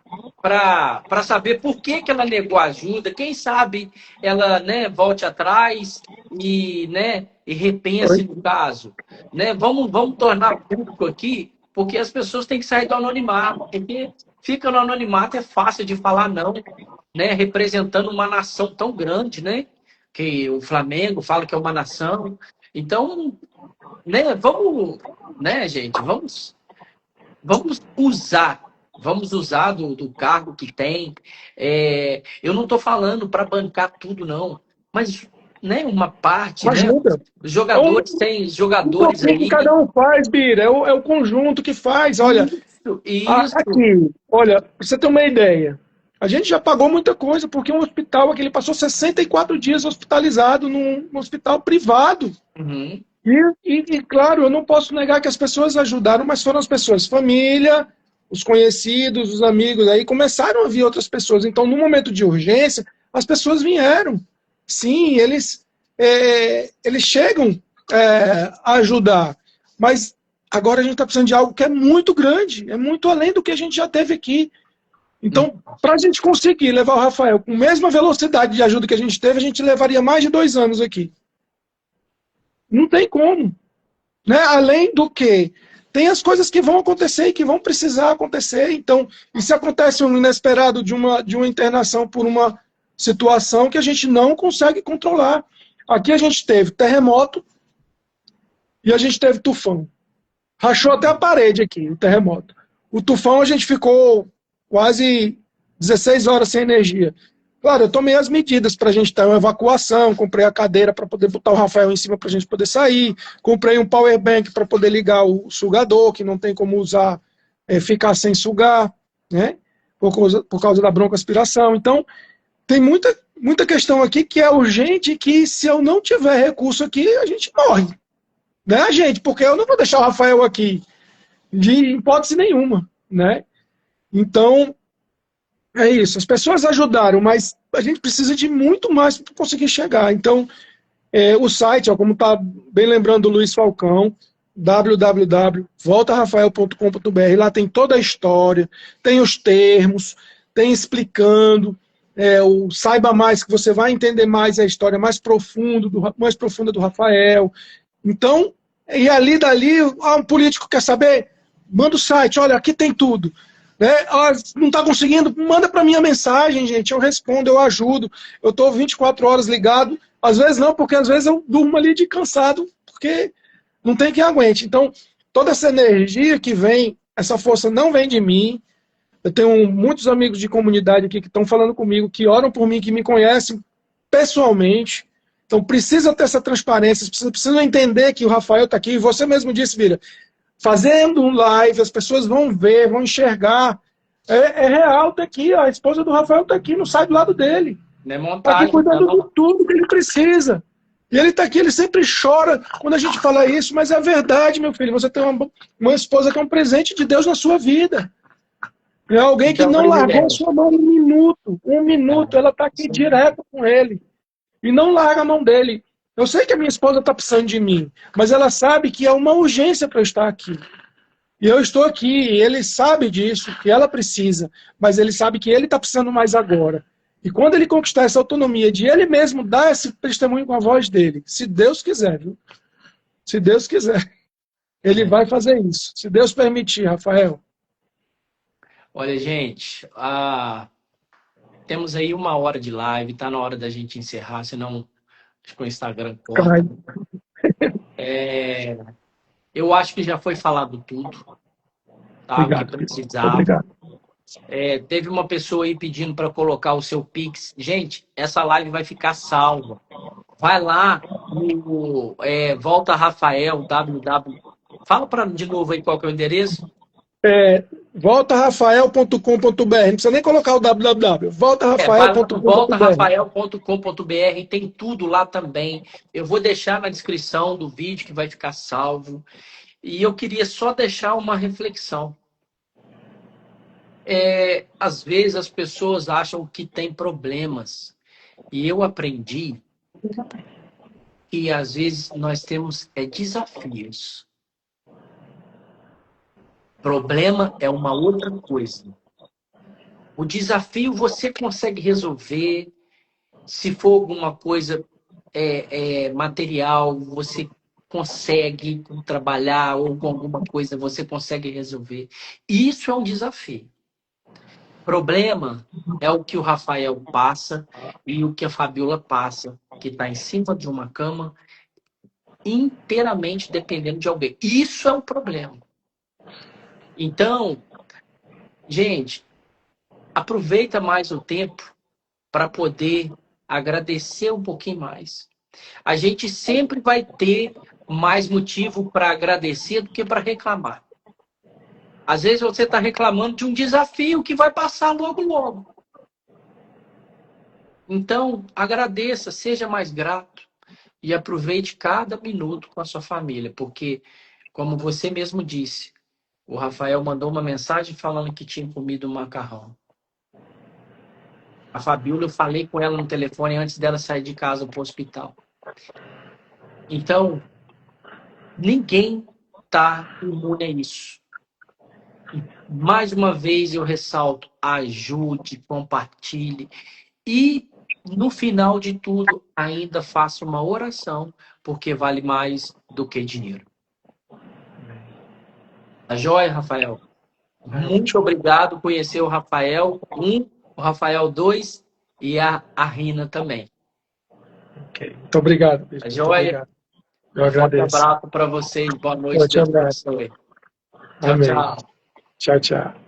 para saber por que ela negou ajuda. Quem sabe ela, né, volte atrás e repense no caso. Né? Vamos tornar público aqui, porque as pessoas têm que sair do anonimato. Porque fica no anonimato, é fácil de falar não, né? Representando uma nação tão grande, né? Que o Flamengo fala que é uma nação. Então, né, vamos, né, gente, vamos usar do cargo que tem. Eu não estou falando para bancar tudo, não, mas, né, uma parte, né, os jogadores têm jogadores aí. Que cada um faz, Bira, é o conjunto que faz. Olha, isso. Aqui, olha, pra você ter uma ideia, a gente já pagou muita coisa, porque um hospital aqui, ele passou 64 dias hospitalizado num hospital privado. Uhum. E, claro, eu não posso negar que as pessoas ajudaram, mas foram as pessoas, família, os conhecidos, os amigos, aí começaram a vir outras pessoas. Então, no momento de urgência, as pessoas vieram. Sim, eles chegam a ajudar, mas agora a gente está precisando de algo que é muito grande, é muito além do que a gente já teve aqui. Então, para a gente conseguir levar o Rafael com a mesma velocidade de ajuda que a gente teve, a gente levaria mais de 2 anos aqui. Não tem como. Né? Além do que, tem as coisas que vão acontecer e que vão precisar acontecer. Então, e se acontece um inesperado de uma internação por uma situação que a gente não consegue controlar. Aqui a gente teve terremoto e a gente teve tufão. Rachou até a parede aqui, o terremoto. O tufão a gente ficou quase 16 horas sem energia. Claro, eu tomei as medidas para a gente ter uma evacuação, comprei a cadeira para poder botar o Rafael em cima para a gente poder sair, comprei um power bank para poder ligar o sugador, que não tem como usar, ficar sem sugar, né? Por causa da broncoaspiração. Então, tem muita questão aqui que é urgente, que se eu não tiver recurso aqui, a gente morre. Né, gente? Porque eu não vou deixar o Rafael aqui de hipótese nenhuma, né? Então, é isso. As pessoas ajudaram, mas a gente precisa de muito mais para conseguir chegar. Então, o site, ó, como está bem lembrando o Luiz Falcão, www.voltarafael.com.br, lá tem toda a história, tem os termos, tem explicando, o Saiba Mais, que você vai entender mais a história mais profunda do Rafael. Então, e ali dali, um político quer saber? Manda o site, olha, aqui tem tudo. Né? Não está conseguindo? Manda para minha mensagem, gente, eu respondo, eu ajudo. Eu estou 24 horas ligado, às vezes não, porque às vezes eu durmo ali de cansado, porque não tem quem aguente. Então, toda essa energia que vem, essa força não vem de mim. Eu tenho muitos amigos de comunidade aqui que estão falando comigo, que oram por mim, que me conhecem pessoalmente. Então, precisa ter essa transparência, precisa entender que o Rafael está aqui, e você mesmo disse, Vira, fazendo um live, as pessoas vão ver, vão enxergar. É real, está aqui, a esposa do Rafael está aqui, não sai do lado dele. Não é Está montagem, aqui cuidando não. de tudo que ele precisa. E ele está aqui, ele sempre chora quando a gente fala isso, mas é verdade, meu filho. Você tem uma esposa que é um presente de Deus na sua vida. É alguém que não largou a sua mão um minuto. Ela está aqui direto com ele. E não larga a mão dele. Eu sei que a minha esposa está precisando de mim, mas ela sabe que é uma urgência para eu estar aqui. E eu estou aqui, e ele sabe disso, que ela precisa, mas ele sabe que ele está precisando mais agora. E quando ele conquistar essa autonomia de ele mesmo dar esse testemunho com a voz dele, se Deus quiser, viu? Se Deus quiser, ele vai fazer isso. Se Deus permitir, Rafael. Olha, gente, temos aí 1 hora de live, tá na hora da gente encerrar, senão acho que o Instagram corta. Eu acho que já foi falado tudo, tá? Obrigado. O que precisava. Obrigado. Teve uma pessoa aí pedindo para colocar o seu Pix. Gente, essa live vai ficar salva. Vai lá no Volta Rafael, Fala de novo aí qual que é o endereço. Voltarafael.com.br. Não precisa nem colocar o www. Voltarafael.com.br. Voltarafael.com.br, tem tudo lá também. Eu vou deixar na descrição do vídeo que vai ficar salvo. E eu queria só deixar uma reflexão. Às vezes as pessoas acham que tem problemas. E eu aprendi que às vezes nós temos desafios. Problema é uma outra coisa. O desafio você consegue resolver. Se for alguma coisa material, você consegue trabalhar, ou com alguma coisa você consegue resolver. Isso é um desafio. Problema é o que o Rafael passa e o que a Fabiola passa, que está em cima de uma cama, inteiramente dependendo de alguém. Isso é um problema. Então, gente, aproveita mais o tempo para poder agradecer um pouquinho mais. A gente sempre vai ter mais motivo para agradecer do que para reclamar. Às vezes você está reclamando de um desafio que vai passar logo, logo. Então, agradeça, seja mais grato e aproveite cada minuto com a sua família, porque, como você mesmo disse, o Rafael mandou uma mensagem falando que tinha comido macarrão. A Fabiola, eu falei com ela no telefone antes dela sair de casa para o hospital. Então, ninguém está imune a isso. E, mais uma vez eu ressalto, ajude, compartilhe. E no final de tudo, ainda faça uma oração, porque vale mais do que dinheiro. Tá joia, Rafael? Muito obrigado por conhecer o Rafael 1, o Rafael 2 e a Rina também. Ok. Muito obrigado, Pedro. Tá Muito joia? obrigado. Eu Forte agradeço. abraço para vocês. Boa noite. Forte Deus abraço. abençoe. Tchau, Amém. tchau. Tchau, tchau.